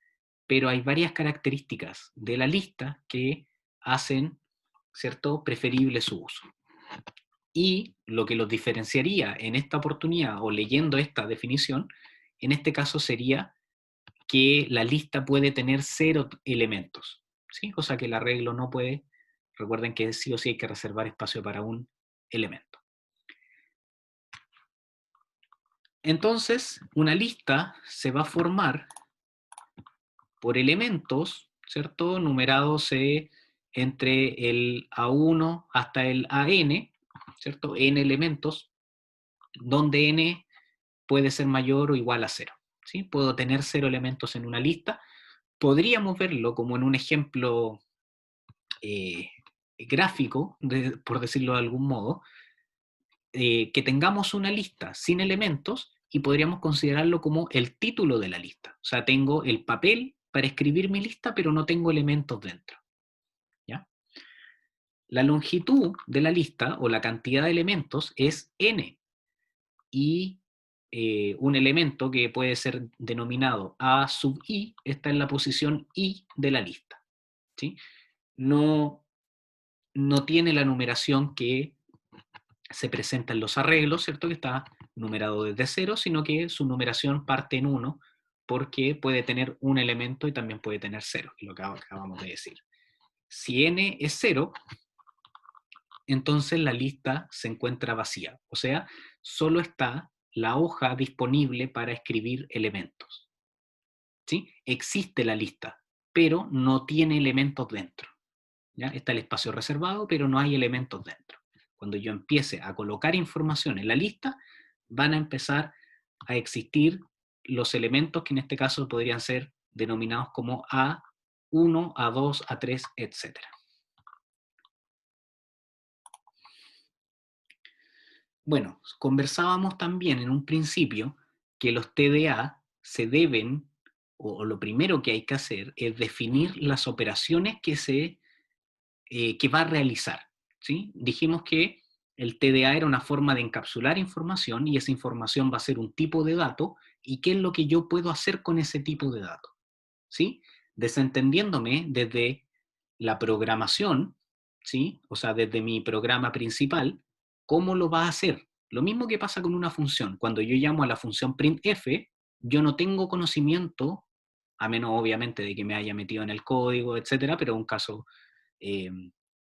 pero hay varias características de la lista que hacen, ¿cierto?, preferible su uso. Y lo que los diferenciaría en esta oportunidad, o leyendo esta definición, en este caso sería que la lista puede tener 0 elementos, ¿sí? O sea que el arreglo no puede, recuerden que sí o sí hay que reservar espacio para un elemento. Entonces, una lista se va a formar por elementos, ¿cierto? Numerados entre el A1 hasta el AN, ¿cierto? N elementos, donde N puede ser mayor o igual a 0. ¿Sí? Puedo tener 0 elementos en una lista. Podríamos verlo como en un ejemplo gráfico, por decirlo de algún modo, que tengamos una lista sin elementos y podríamos considerarlo como el título de la lista. O sea, tengo el papel para escribir mi lista, pero no tengo elementos dentro. ¿Ya? La longitud de la lista o la cantidad de elementos es n, y un elemento que puede ser denominado a sub i está en la posición i de la lista. ¿Sí? No tiene la numeración que se presenta en los arreglos, ¿cierto? Que está numerado desde 0, sino que su numeración parte en 1, porque puede tener un elemento y también puede tener 0, lo que acabamos de decir. Si n es 0, entonces la lista se encuentra vacía, o sea, solo está la hoja disponible para escribir elementos. ¿Sí? Existe la lista, pero no tiene elementos dentro. ¿Ya? Está el espacio reservado, pero no hay elementos dentro. Cuando yo empiece a colocar información en la lista, van a empezar a existir los elementos que en este caso podrían ser denominados como A1, A2, A3, etc. Bueno, conversábamos también en un principio que los TDA se deben, o lo primero que hay que hacer es definir las operaciones que va a realizar. ¿Sí? Dijimos que el TDA era una forma de encapsular información y esa información va a ser un tipo de dato y qué es lo que yo puedo hacer con ese tipo de dato. ¿Sí? Desentendiéndome desde la programación, ¿sí? O sea, desde mi programa principal, ¿cómo lo va a hacer? Lo mismo que pasa con una función. Cuando yo llamo a la función printf, yo no tengo conocimiento, a menos obviamente de que me haya metido en el código, etcétera, pero un caso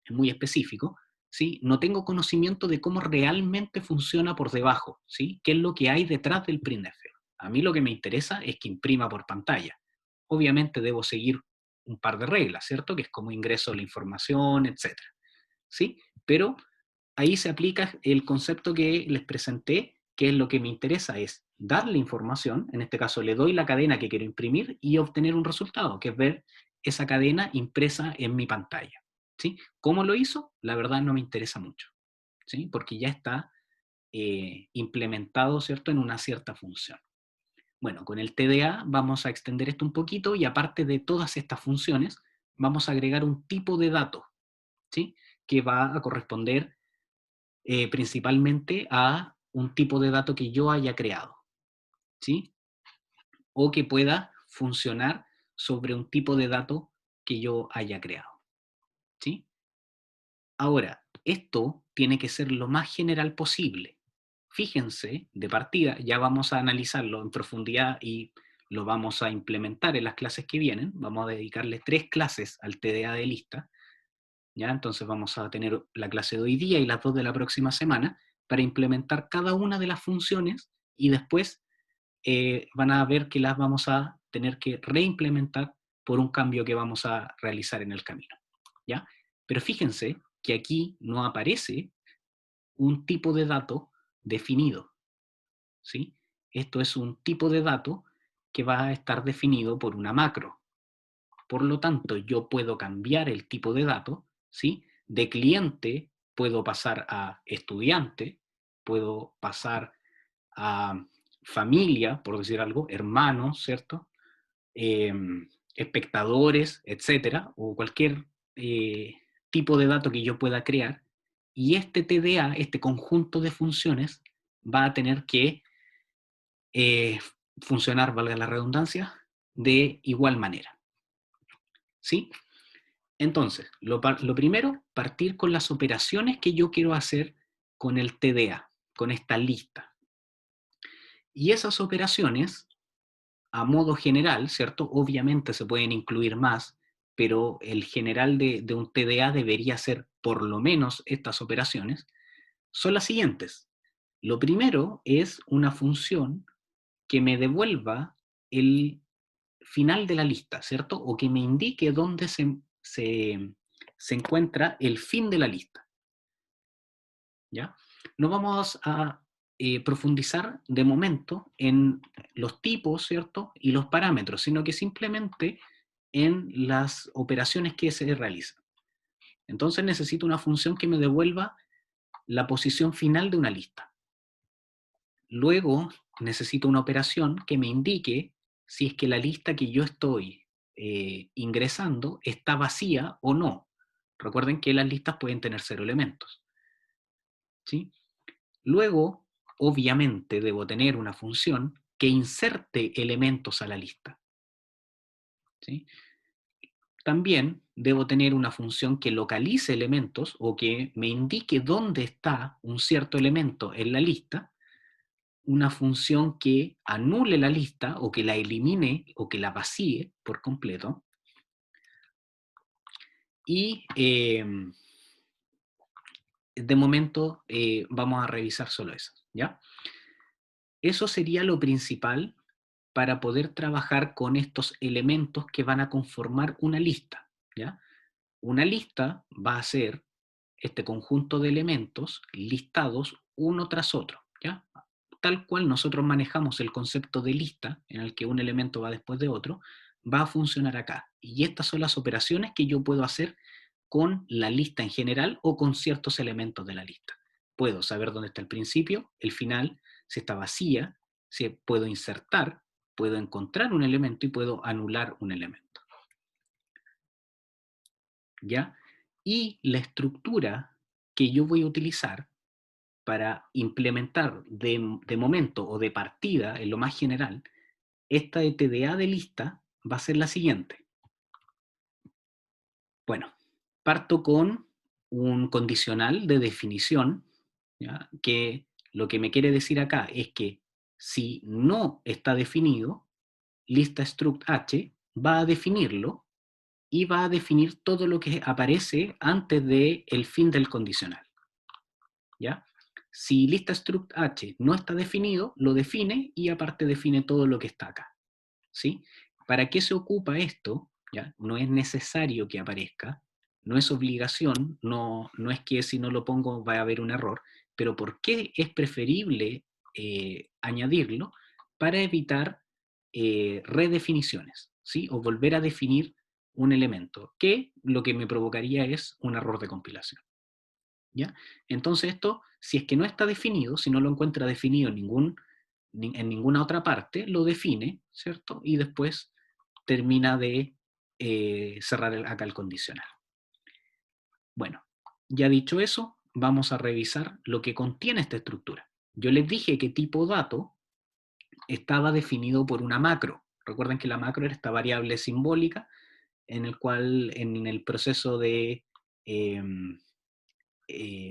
muy específico, ¿sí? No tengo conocimiento de cómo realmente funciona por debajo, ¿sí? ¿Qué es lo que hay detrás del printf? A mí lo que me interesa es que imprima por pantalla. Obviamente debo seguir un par de reglas, ¿cierto? Que es cómo ingreso la información, etcétera, ¿sí? Pero ahí se aplica el concepto que les presenté, que es lo que me interesa es darle información, en este caso le doy la cadena que quiero imprimir y obtener un resultado, que es ver esa cadena impresa en mi pantalla. ¿Sí? ¿Cómo lo hizo? La verdad no me interesa mucho, ¿sí? Porque ya está implementado, ¿cierto?, en una cierta función. Bueno, con el TDA vamos a extender esto un poquito y aparte de todas estas funciones, vamos a agregar un tipo de dato, ¿sí?, que va a corresponder principalmente a un tipo de dato que yo haya creado, ¿sí? O que pueda funcionar sobre un tipo de dato que yo haya creado, ¿sí? Ahora, esto tiene que ser lo más general posible. Fíjense, de partida, ya vamos a analizarlo en profundidad y lo vamos a implementar en las clases que vienen. Vamos a dedicarle 3 clases al TDA de lista. ¿Ya? Entonces vamos a tener la clase de hoy día y las 2 de la próxima semana para implementar cada una de las funciones y después van a ver que las vamos a tener que reimplementar por un cambio que vamos a realizar en el camino. ¿Ya? Pero fíjense que aquí no aparece un tipo de dato definido, ¿sí? Esto es un tipo de dato que va a estar definido por una macro. Por lo tanto, yo puedo cambiar el tipo de dato, ¿sí? De cliente puedo pasar a estudiante, puedo pasar a familia, por decir algo, hermanos, ¿cierto? Eh, espectadores, etcétera, o cualquier tipo de dato que yo pueda crear. Y este TDA, este conjunto de funciones, va a tener que funcionar, valga la redundancia, de igual manera. ¿Sí? Entonces, lo primero, partir con las operaciones que yo quiero hacer con el TDA, con esta lista. Y esas operaciones, a modo general, ¿cierto? Obviamente se pueden incluir más, pero el general de un TDA debería ser por lo menos estas operaciones, son las siguientes. Lo primero es una función que me devuelva el final de la lista, ¿cierto? O que me indique dónde se encuentra el fin de la lista. ¿Ya? No vamos a profundizar de momento en los tipos, ¿cierto? Y los parámetros, sino que simplemente en las operaciones que se realizan. Entonces necesito una función que me devuelva la posición final de una lista. Luego necesito una operación que me indique si es que la lista que yo estoy ingresando está vacía o no. Recuerden que las listas pueden tener 0 elementos. ¿Sí? Luego, obviamente, debo tener una función que inserte elementos a la lista. ¿Sí? También debo tener una función que localice elementos o que me indique dónde está un cierto elemento en la lista, una función que anule la lista o que la elimine o que la vacíe por completo. Y de momento vamos a revisar solo eso, ¿ya? Eso sería lo principal para poder trabajar con estos elementos que van a conformar una lista, ¿ya? Una lista va a ser este conjunto de elementos listados uno tras otro, ¿ya? Tal cual nosotros manejamos el concepto de lista, en el que un elemento va después de otro, va a funcionar acá. Y estas son las operaciones que yo puedo hacer con la lista en general o con ciertos elementos de la lista. Puedo saber dónde está el principio, el final, si está vacía, si puedo insertar, puedo encontrar un elemento y puedo anular un elemento. ¿Ya? Y la estructura que yo voy a utilizar para implementar de momento o de partida, en lo más general, esta TDA de lista va a ser la siguiente. Bueno, parto con un condicional de definición, ¿ya? Que lo que me quiere decir acá es que si no está definido, lista struct h va a definirlo y va a definir todo lo que aparece antes del fin del condicional, ¿ya? Si lista struct h no está definido, lo define y aparte define todo lo que está acá, ¿sí? ¿Para qué se ocupa esto? ¿Ya? No es necesario que aparezca, no es obligación, no es que si no lo pongo va a haber un error, pero ¿por qué es preferible añadirlo? Para evitar redefiniciones, ¿sí? O volver a definir un elemento, que lo que me provocaría es un error de compilación, ¿ya? Entonces esto, si es que no está definido, si no lo encuentra definido en ninguna otra parte, lo define, ¿cierto? Y después termina de cerrar acá el condicional. Bueno, ya dicho eso, vamos a revisar lo que contiene esta estructura. Yo les dije que tipo dato estaba definido por una macro. Recuerden que la macro era esta variable simbólica en el cual en el proceso de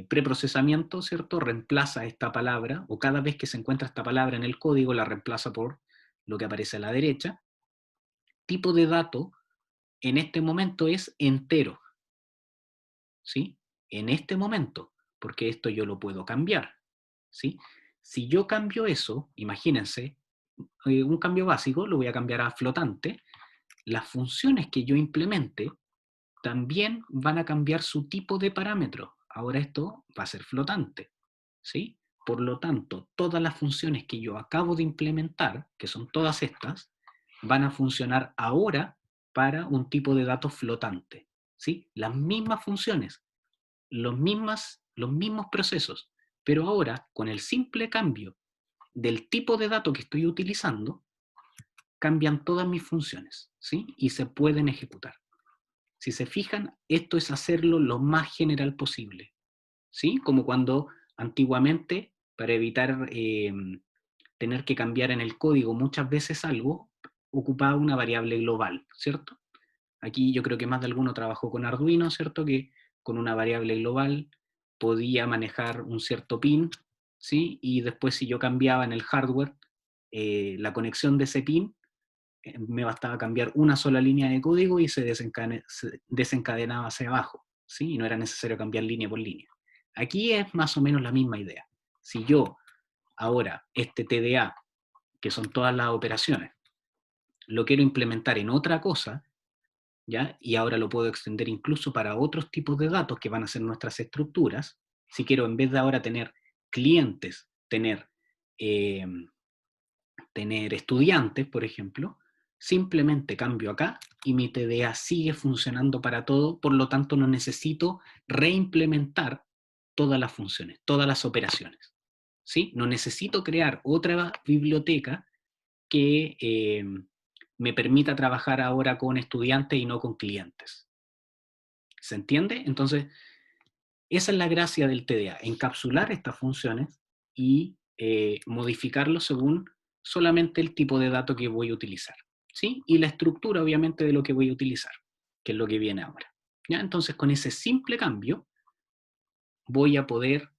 preprocesamiento, ¿cierto? Reemplaza esta palabra, o cada vez que se encuentra esta palabra en el código la reemplaza por lo que aparece a la derecha. Tipo de dato en este momento es entero, ¿sí? En este momento, porque esto yo lo puedo cambiar, ¿sí? Si yo cambio eso, imagínense, un cambio básico, lo voy a cambiar a flotante, las funciones que yo implemente también van a cambiar su tipo de parámetro. Ahora esto va a ser flotante, ¿sí? Por lo tanto, todas las funciones que yo acabo de implementar, que son todas estas, van a funcionar ahora para un tipo de datos flotante, ¿sí? Las mismas funciones, los mismos procesos, pero ahora, con el simple cambio del tipo de dato que estoy utilizando, cambian todas mis funciones, ¿sí? Y se pueden ejecutar. Si se fijan, esto es hacerlo lo más general posible, ¿sí? Como cuando antiguamente, para evitar tener que cambiar en el código muchas veces algo, ocupaba una variable global, ¿cierto? Aquí yo creo que más de alguno trabajó con Arduino, ¿cierto? Que con una variable global podía manejar un cierto pin, ¿sí? Y después si yo cambiaba en el hardware la conexión de ese pin, me bastaba cambiar una sola línea de código y se desencadenaba hacia abajo, ¿sí? Y no era necesario cambiar línea por línea. Aquí es más o menos la misma idea. Si yo ahora este TDA, que son todas las operaciones, lo quiero implementar en otra cosa, ¿ya? Y ahora lo puedo extender incluso para otros tipos de datos que van a ser nuestras estructuras. Si quiero, en vez de ahora tener clientes, tener estudiantes, por ejemplo, simplemente cambio acá y mi TDA sigue funcionando para todo, por lo tanto no necesito reimplementar todas las funciones, todas las operaciones, ¿sí? No necesito crear otra biblioteca que me permita trabajar ahora con estudiantes y no con clientes. ¿Se entiende? Entonces, esa es la gracia del TDA, encapsular estas funciones y modificarlo según solamente el tipo de dato que voy a utilizar, ¿sí? Y la estructura, obviamente, de lo que voy a utilizar, que es lo que viene ahora. ¿Ya? Entonces, con ese simple cambio, voy a poder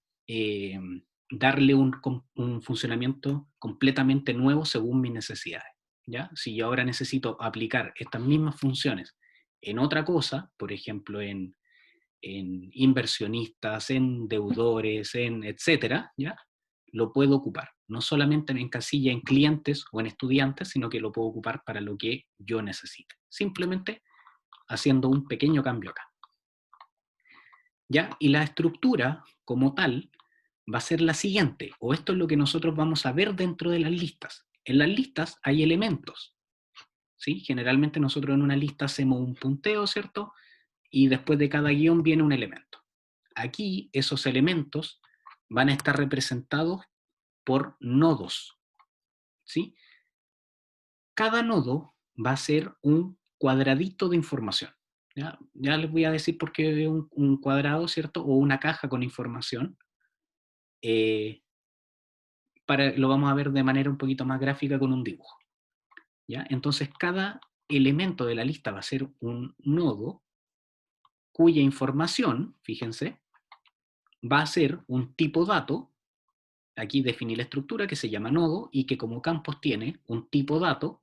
darle un funcionamiento completamente nuevo según mis necesidades, ¿ya? Si yo ahora necesito aplicar estas mismas funciones en otra cosa, por ejemplo, en inversionistas, en deudores, en etcétera, ¿ya? Lo puedo ocupar. no solamente me encasilla en clientes o en estudiantes, sino que lo puedo ocupar para lo que yo necesite. Simplemente haciendo un pequeño cambio acá. ¿Ya? Y la estructura como tal va a ser la siguiente, o esto es lo que nosotros vamos a ver dentro de las listas. En las listas hay elementos, ¿sí? Generalmente nosotros en una lista hacemos un punteo, ¿cierto? Y después de cada guión viene un elemento. Aquí esos elementos van a estar representados por nodos, ¿sí? Cada nodo va a ser un cuadradito de información. Ya les voy a decir por qué un cuadrado, ¿cierto? O una caja con información. Lo vamos a ver de manera un poquito más gráfica con un dibujo. ¿Ya? Entonces cada elemento de la lista va a ser un nodo cuya información, fíjense, va a ser un tipo dato. Aquí definí la estructura que se llama nodo y que como campos tiene un tipo dato,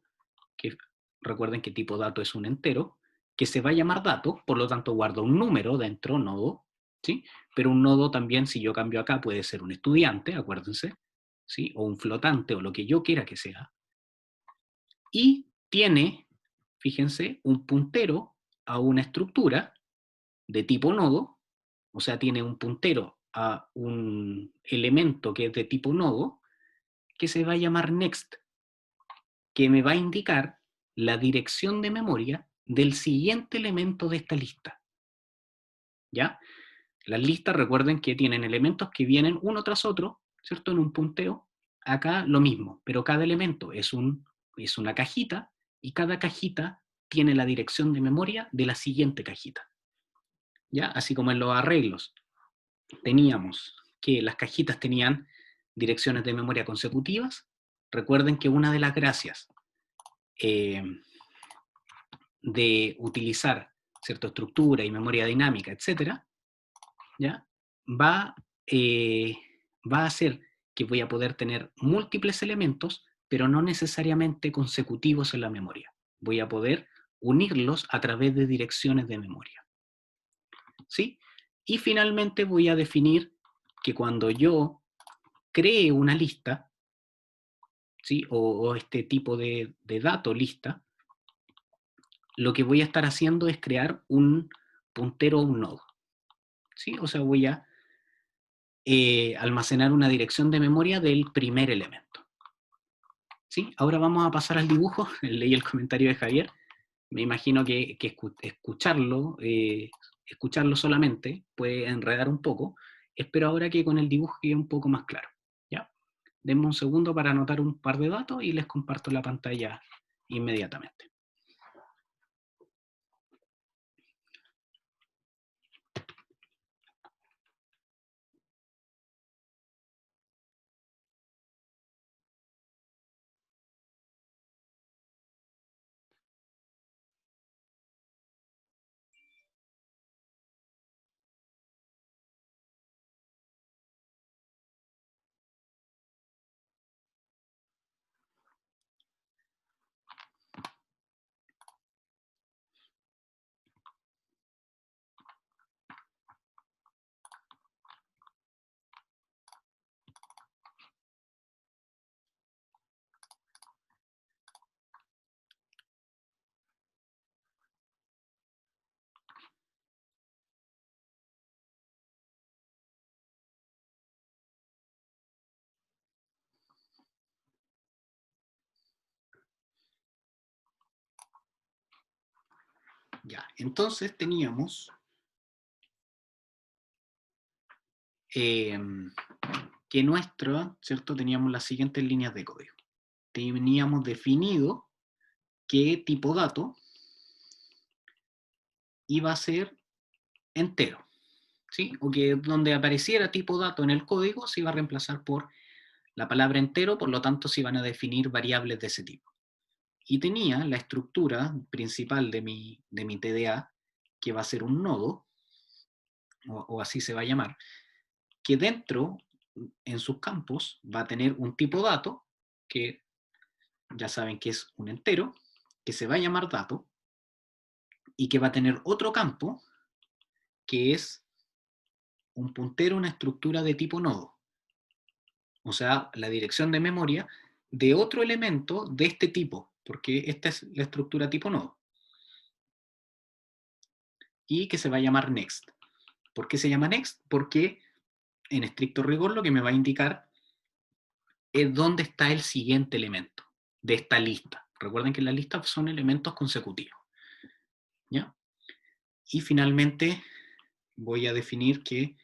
que recuerden que tipo dato es un entero, que se va a llamar dato, por lo tanto guardo un número dentro, nodo, ¿sí? Pero un nodo también, si yo cambio acá, puede ser un estudiante, acuérdense, ¿sí? O un flotante, o lo que yo quiera que sea. Y tiene, fíjense, un puntero a una estructura de tipo nodo, o sea, tiene un puntero a un elemento que es de tipo nodo, que se va a llamar next, que me va a indicar la dirección de memoria del siguiente elemento de esta lista. ¿Ya? Las listas, recuerden que tienen elementos que vienen uno tras otro, ¿cierto? En un punteo. Acá lo mismo, pero cada elemento es una cajita y cada cajita tiene la dirección de memoria de la siguiente cajita. ¿Ya? Así como en los arreglos. Teníamos que las cajitas tenían direcciones de memoria consecutivas. Recuerden que una de las gracias de utilizar cierta estructura y memoria dinámica, etcétera, ¿ya? Va a hacer que voy a poder tener múltiples elementos, pero no necesariamente consecutivos en la memoria. Voy a poder unirlos a través de direcciones de memoria. ¿Sí? Y finalmente voy a definir que cuando yo cree una lista, ¿sí? o este tipo de dato lista, lo que voy a estar haciendo es crear un puntero a un nodo. ¿Sí? O sea, voy a almacenar una dirección de memoria del primer elemento. ¿Sí? Ahora vamos a pasar al dibujo. Leí el comentario de Javier. Me imagino que escucharlo solamente puede enredar un poco. Espero ahora que con el dibujo quede un poco más claro. ¿Ya? Denme un segundo para anotar un par de datos y les comparto la pantalla inmediatamente. Ya, entonces teníamos que ¿cierto? Teníamos las siguientes líneas de código. Teníamos definido qué tipo dato iba a ser entero, ¿sí? O que donde apareciera tipo dato en el código se iba a reemplazar por la palabra entero, por lo tanto se iban a definir variables de ese tipo. Y tenía la estructura principal de mi TDA, que va a ser un nodo, o así se va a llamar, que dentro, en sus campos, va a tener un tipo dato, que ya saben que es un entero, que se va a llamar dato, y que va a tener otro campo, que es un puntero, una estructura de tipo nodo. o sea, la dirección de memoria de otro elemento de este tipo, porque esta es la estructura tipo nodo. Y que se va a llamar next. ¿Por qué se llama next? Porque en estricto rigor lo que me va a indicar es dónde está el siguiente elemento de esta lista. Recuerden que las listas son elementos consecutivos. ¿Ya? Y finalmente voy a definir que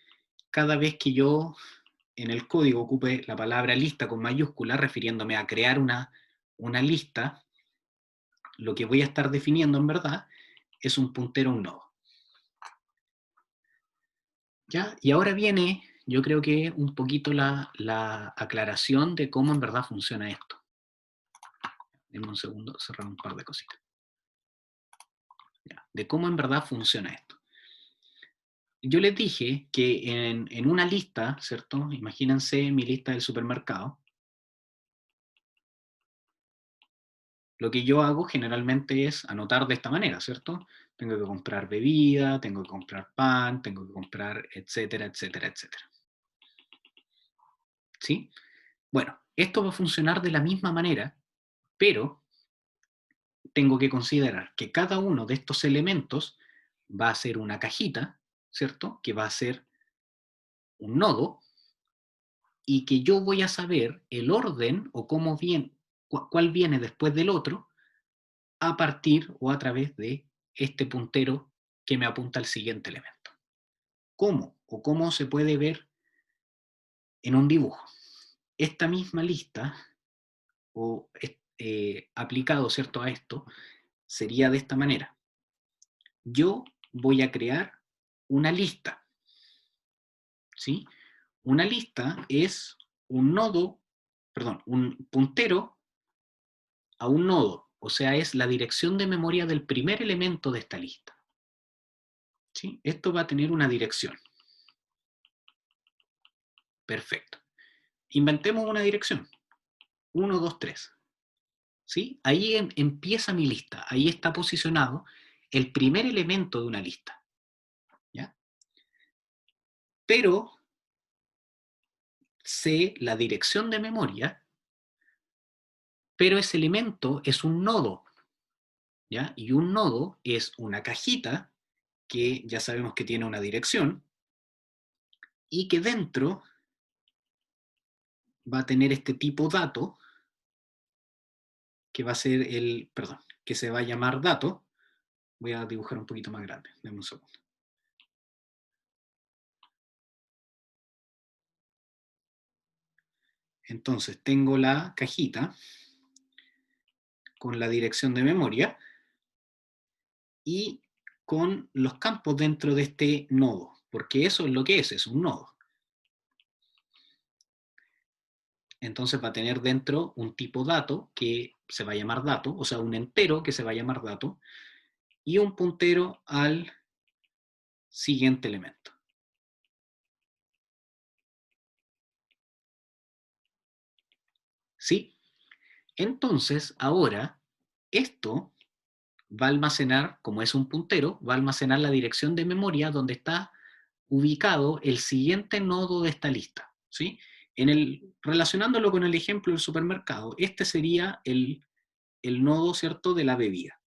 cada vez que yo en el código ocupe la palabra lista con mayúscula, refiriéndome a crear una lista, lo que voy a estar definiendo en verdad es un puntero a un nodo. ¿Ya? Y ahora viene, yo creo que un poquito la aclaración de cómo en verdad funciona esto. Denme un segundo, cerrar un par de cositas. ¿Ya? De cómo en verdad funciona esto. Yo les dije que en una lista, ¿cierto? Imagínense mi lista del supermercado. Lo que yo hago generalmente es anotar de esta manera, ¿cierto? Tengo que comprar bebida, tengo que comprar pan, tengo que comprar, etcétera, etcétera, etcétera. ¿Sí? Bueno, esto va a funcionar de la misma manera, pero tengo que considerar que cada uno de estos elementos va a ser una cajita, ¿cierto? Que va a ser un nodo, y que yo voy a saber el orden o cómo viene, cuál viene después del otro, a partir o a través de este puntero que me apunta al siguiente elemento. ¿Cómo? O cómo se puede ver en un dibujo. Esta misma lista, o aplicado, ¿cierto?, a esto, sería de esta manera. Yo voy a crear una lista, ¿sí? Una lista es un nodo, perdón, un puntero a un nodo, o sea, es la dirección de memoria del primer elemento de esta lista. ¿Sí? Esto va a tener una dirección. Perfecto. Inventemos una dirección. 1, 2, 3. ¿Sí? Ahí empieza mi lista. Ahí está posicionado el primer elemento de una lista. ¿Ya? Pero sé la dirección de memoria, pero ese elemento es un nodo. ¿Ya? Y un nodo es una cajita que ya sabemos que tiene una dirección y que dentro va a tener este tipo dato que va a ser perdón, que se va a llamar dato. Voy a dibujar un poquito más grande, denme un segundo. Entonces tengo la cajita con la dirección de memoria y con los campos dentro de este nodo, porque eso es lo que es un nodo. Entonces va a tener dentro un tipo dato que se va a llamar dato, o sea, un entero que se va a llamar dato, y un puntero al siguiente elemento. ¿Sí? Entonces, ahora, esto va a almacenar, como es un puntero, va a almacenar la dirección de memoria donde está ubicado el siguiente nodo de esta lista. ¿Sí? Relacionándolo con el ejemplo del supermercado, este sería el nodo, ¿cierto?, de la bebida.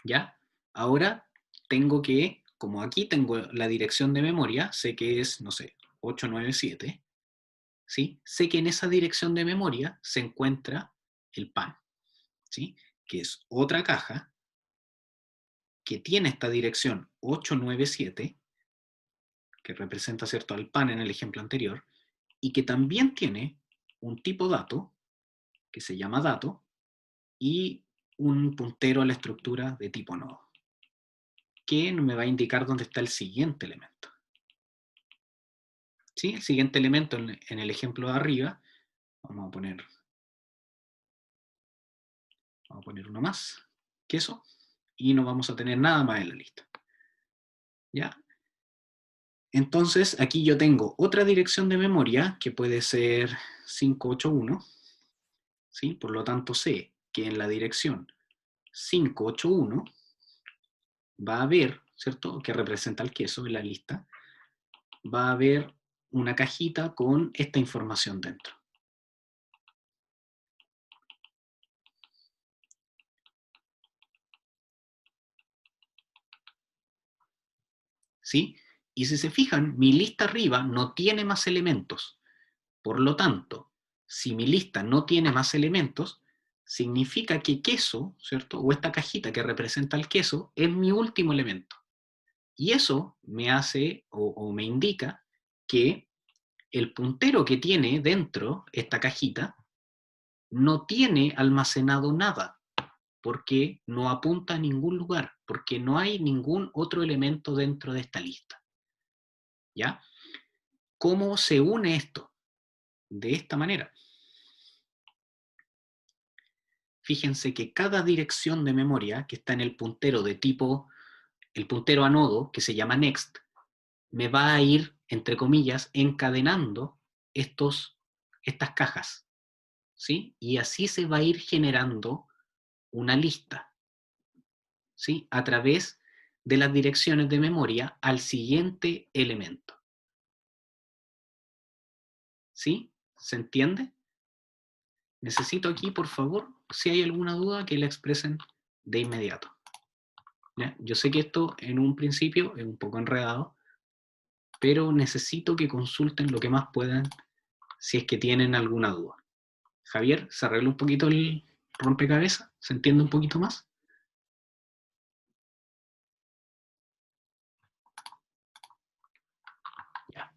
¿Ya? Ahora tengo que, como aquí tengo la dirección de memoria, sé que es, no sé, 897, ¿sí? Sé que en esa dirección de memoria se encuentra el pan, ¿sí? Que es otra caja que tiene esta dirección 897, que representa, ¿cierto?, al pan en el ejemplo anterior, y que también tiene un tipo dato, que se llama dato, y un puntero a la estructura de tipo nodo, que me va a indicar dónde está el siguiente elemento. ¿Sí? El siguiente elemento en el ejemplo de arriba, vamos a poner uno más, queso, y no vamos a tener nada más en la lista. ¿Ya? Entonces, aquí yo tengo otra dirección de memoria, que puede ser 581, ¿sí? Por lo tanto, sé que en la dirección 581 va a haber, ¿cierto?, que representa el queso en la lista, va a haber una cajita con esta información dentro. ¿Sí? Y si se fijan, mi lista arriba no tiene más elementos. Por lo tanto, si mi lista no tiene más elementos, significa que queso, ¿cierto? O esta cajita que representa el queso, es mi último elemento. Y eso me hace o me indica que el puntero que tiene dentro esta cajita no tiene almacenado nada, porque no apunta a ningún lugar, porque no hay ningún otro elemento dentro de esta lista. ¿Ya? ¿Cómo se une esto? De esta manera. Fíjense que cada dirección de memoria que está en el puntero de tipo, el puntero a nodo, que se llama next, me va a ir, entre comillas, encadenando estas cajas, ¿sí? Y así se va a ir generando una lista, ¿sí? A través de las direcciones de memoria al siguiente elemento. ¿Sí? ¿Se entiende? Necesito aquí, por favor, si hay alguna duda, que la expresen de inmediato. ¿Ya? Yo sé que esto en un principio es un poco enredado, pero necesito que consulten lo que más puedan si es que tienen alguna duda. Javier, ¿se arregló un poquito el rompecabezas? ¿Se entiende un poquito más? Ya.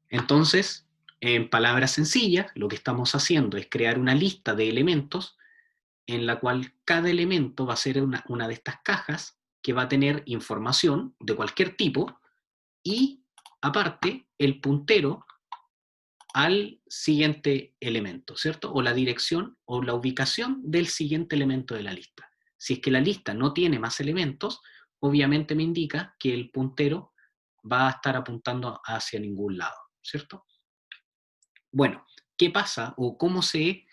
Entonces, en palabras sencillas, lo que estamos haciendo es crear una lista de elementos en la cual cada elemento va a ser una de estas cajas que va a tener información de cualquier tipo y, aparte, el puntero al siguiente elemento, ¿cierto? O la dirección o la ubicación del siguiente elemento de la lista. Si es que la lista no tiene más elementos, obviamente me indica que el puntero va a estar apuntando hacia ningún lado, ¿cierto? Bueno, ¿qué pasa o cómo se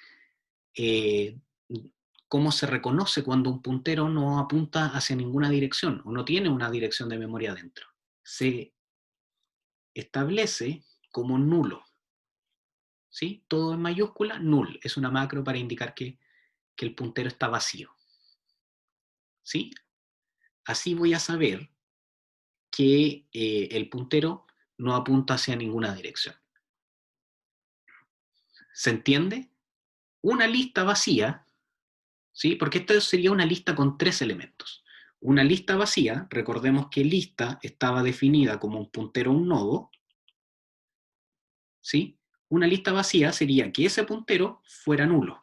reconoce cuando un puntero no apunta hacia ninguna dirección o no tiene una dirección de memoria dentro? Se establece como nulo. ¿Sí? Todo en mayúscula, null. Es una macro para indicar que el puntero está vacío. ¿Sí? Así voy a saber que el puntero no apunta hacia ninguna dirección. ¿Se entiende? Una lista vacía, ¿sí? Porque esto sería una lista con 3 elementos. Una lista vacía, recordemos que lista estaba definida como un puntero a un nodo, ¿sí? Una lista vacía sería que ese puntero fuera nulo.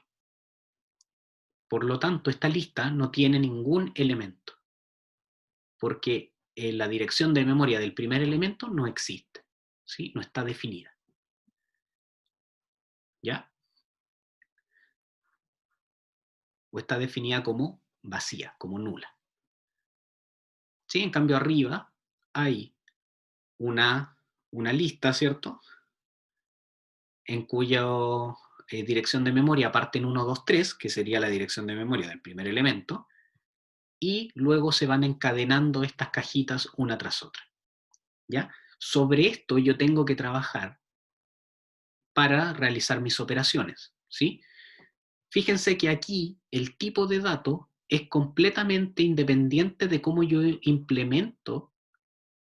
Por lo tanto, esta lista no tiene ningún elemento, porque la dirección de memoria del primer elemento no existe, ¿sí? No está definida. ¿Ya? O está definida como vacía, como nula. ¿Sí? En cambio, arriba hay una lista, ¿cierto? En cuya dirección de memoria parten 1, 2, 3, que sería la dirección de memoria del primer elemento, y luego se van encadenando estas cajitas una tras otra. ¿Ya? Sobre esto yo tengo que trabajar para realizar mis operaciones, ¿sí? Fíjense que aquí el tipo de dato es completamente independiente de cómo yo implemento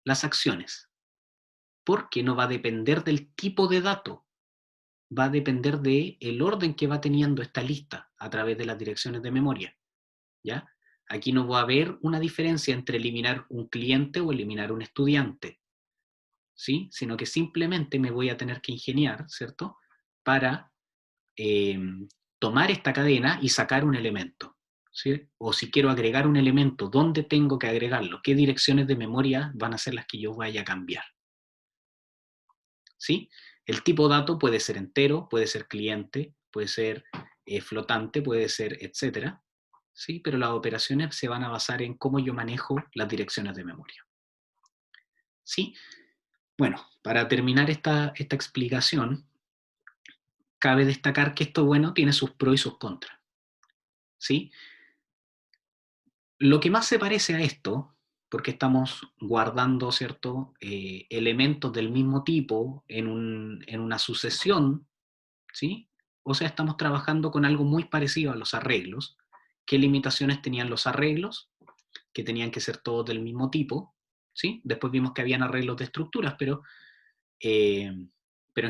las acciones, porque no va a depender del tipo de dato, va a depender del orden que va teniendo esta lista a través de las direcciones de memoria, ¿ya? Aquí no va a haber una diferencia entre eliminar un cliente o eliminar un estudiante, ¿sí? Sino que simplemente me voy a tener que ingeniar, ¿cierto? Para tomar esta cadena y sacar un elemento, ¿sí? O si quiero agregar un elemento, ¿dónde tengo que agregarlo? ¿Qué direcciones de memoria van a ser las que yo vaya a cambiar? ¿Sí? El tipo de dato puede ser entero, puede ser cliente, puede ser flotante, puede ser etcétera, ¿sí? Pero las operaciones se van a basar en cómo yo manejo las direcciones de memoria. ¿Sí? Bueno, para terminar esta explicación, cabe destacar que esto, bueno, tiene sus pros y sus contras, ¿sí? Lo que más se parece a esto porque estamos guardando, ¿cierto? Elementos del mismo tipo en una sucesión, ¿sí? O sea, estamos trabajando con algo muy parecido a los arreglos. ¿Qué limitaciones tenían los arreglos? Que tenían que ser todos del mismo tipo, ¿sí? Después vimos que habían arreglos de estructuras, pero en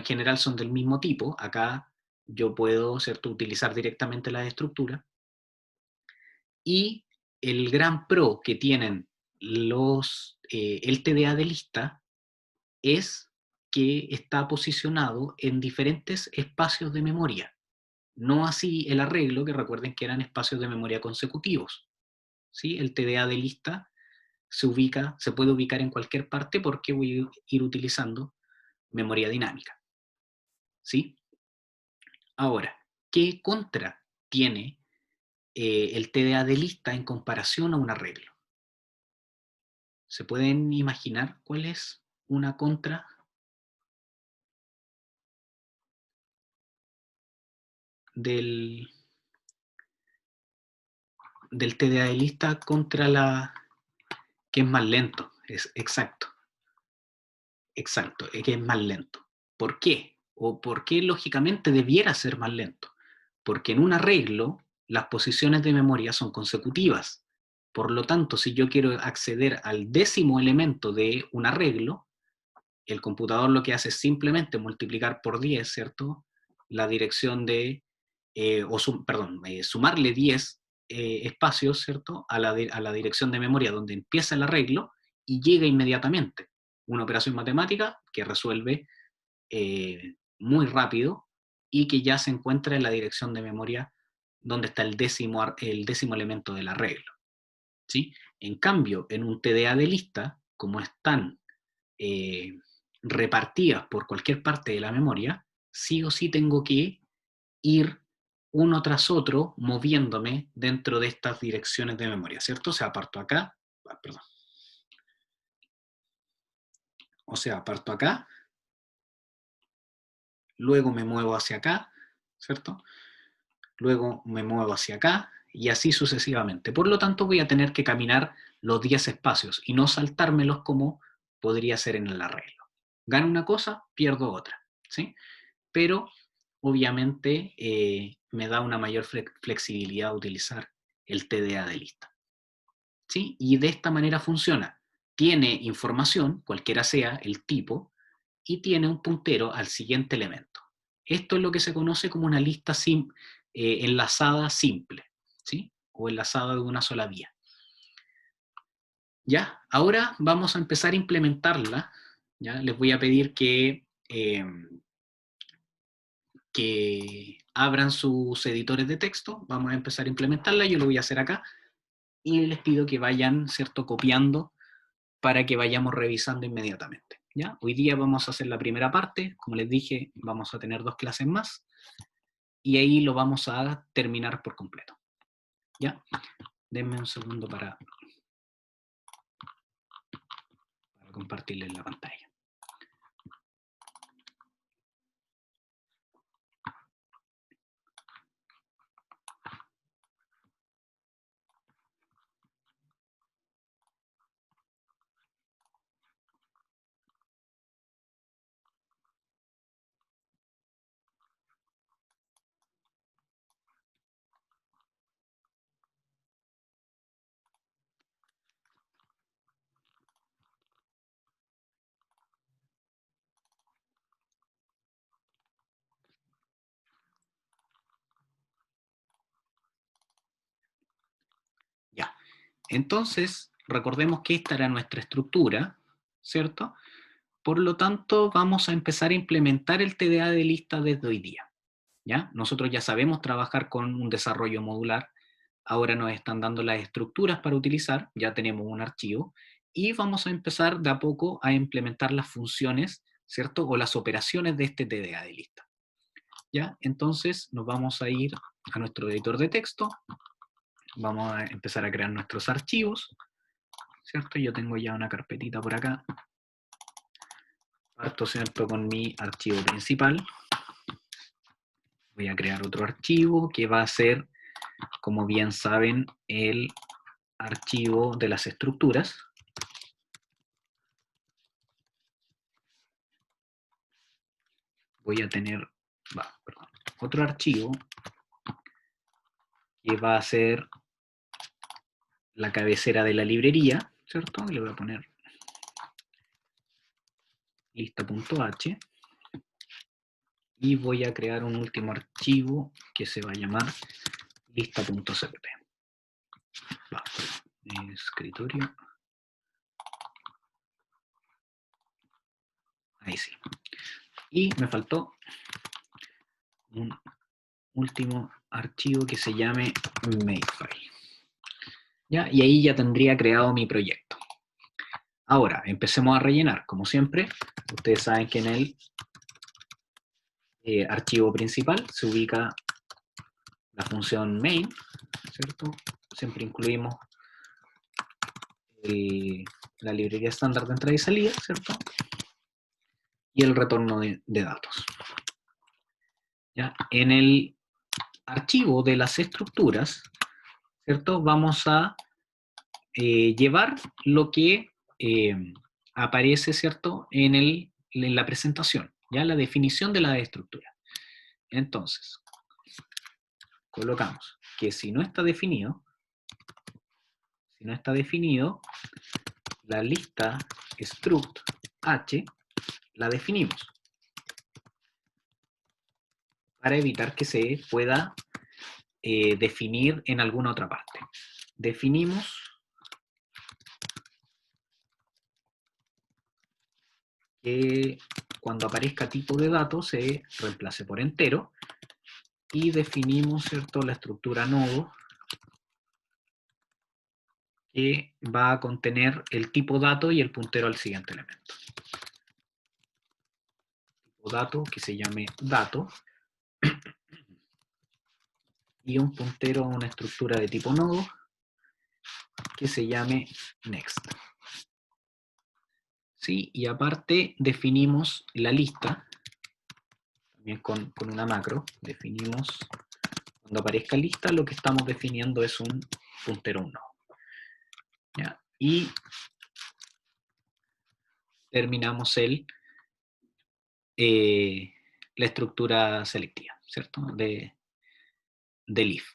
general son del mismo tipo. Acá yo puedo, ¿cierto?, utilizar directamente las estructuras. Y el gran pro que tienen el TDA de lista es que está posicionado en diferentes espacios de memoria. No así el arreglo, que recuerden que eran espacios de memoria consecutivos. ¿Sí? El TDA de lista se puede ubicar en cualquier parte porque voy a ir utilizando memoria dinámica. ¿Sí? Ahora, ¿qué contra tiene el TDA de lista en comparación a un arreglo? ¿Se pueden imaginar cuál es una contra del TDA de lista contra que es más lento? Es exacto, que es más lento. ¿Por qué? ¿O por qué lógicamente debiera ser más lento? Porque en un arreglo las posiciones de memoria son consecutivas. Por lo tanto, si yo quiero acceder al 10º elemento de un arreglo, el computador lo que hace es simplemente multiplicar por 10, ¿cierto? La dirección de, sumarle 10 espacios, ¿cierto? A la dirección de memoria donde empieza el arreglo y llega inmediatamente. Una operación matemática que resuelve muy rápido y que ya se encuentra en la dirección de memoria donde está el décimo elemento del arreglo. ¿Sí? En cambio, en un TDA de lista, como están repartidas por cualquier parte de la memoria, sí o sí tengo que ir uno tras otro moviéndome dentro de estas direcciones de memoria, ¿cierto? O sea, parto acá, perdón. O sea, parto acá, luego me muevo hacia acá, ¿cierto? Luego me muevo hacia acá, y así sucesivamente. Por lo tanto, voy a tener que caminar los 10 espacios y no saltármelos como podría ser en el arreglo. Gano una cosa, pierdo otra, ¿sí? Pero obviamente me da una mayor flexibilidad utilizar el TDA de lista, ¿sí? Y de esta manera funciona. Tiene información, cualquiera sea el tipo, y tiene un puntero al siguiente elemento. Esto es lo que se conoce como una lista enlazada simple, ¿sí? O enlazada de una sola vía. ¿Ya? Ahora vamos a empezar a implementarla. ¿Ya? Les voy a pedir que abran sus editores de texto. Vamos a empezar a implementarla. Yo lo voy a hacer acá. Y les pido que vayan, ¿cierto?, copiando para que vayamos revisando inmediatamente. ¿Ya? Hoy día vamos a hacer la primera parte. Como les dije, vamos a tener 2 clases más. Y ahí lo vamos a terminar por completo. ¿Ya? Denme un segundo para compartirles la pantalla. Ya. Entonces, recordemos que esta era nuestra estructura, ¿cierto? Por lo tanto, vamos a empezar a implementar el TDA de lista desde hoy día. ¿Ya? Nosotros ya sabemos trabajar con un desarrollo modular. Ahora nos están dando las estructuras para utilizar, ya tenemos un archivo, y vamos a empezar de a poco a implementar las funciones, ¿cierto? O las operaciones de este TDA de lista. ¿Ya? Entonces nos vamos a ir a nuestro editor de texto, vamos a empezar a crear nuestros archivos, ¿cierto? Yo tengo ya una carpetita por acá. Parto, ¿cierto?, con mi archivo principal. Voy a crear otro archivo que va a ser, como bien saben, el archivo de las estructuras. voy a tener otro archivo que va a ser la cabecera de la librería, ¿cierto? Le voy a poner lista.h y voy a crear un último archivo que se va a llamar lista.cpp. Escritorio. Ahí sí. Y me faltó un último archivo que se llame makefile. ¿Ya? Y ahí ya tendría creado mi proyecto. Ahora, empecemos a rellenar. Como siempre, ustedes saben que en el archivo principal se ubica la función main, ¿cierto? Siempre incluimos la librería estándar de entrada y salida, ¿cierto? Y el retorno de datos. ¿Ya? En el archivo de las estructuras, ¿cierto? Vamos a llevar lo que aparece, ¿cierto? En la presentación, ¿ya? La definición de la estructura. Entonces, colocamos que si no está definido, la lista struct h la definimos para evitar que se pueda definir en alguna otra parte. Definimos que cuando aparezca tipo de datos se reemplace por entero y definimos, ¿cierto?, la estructura nodo que va a contener el tipo dato y el puntero al siguiente elemento. Tipo dato que se llame dato y un puntero a una estructura de tipo nodo que se llame next. ¿Sí? Y aparte definimos la lista, también con una macro, definimos, cuando aparezca lista, lo que estamos definiendo es un puntero 1. ¿Ya? Y terminamos la estructura selectiva, ¿cierto? Del if.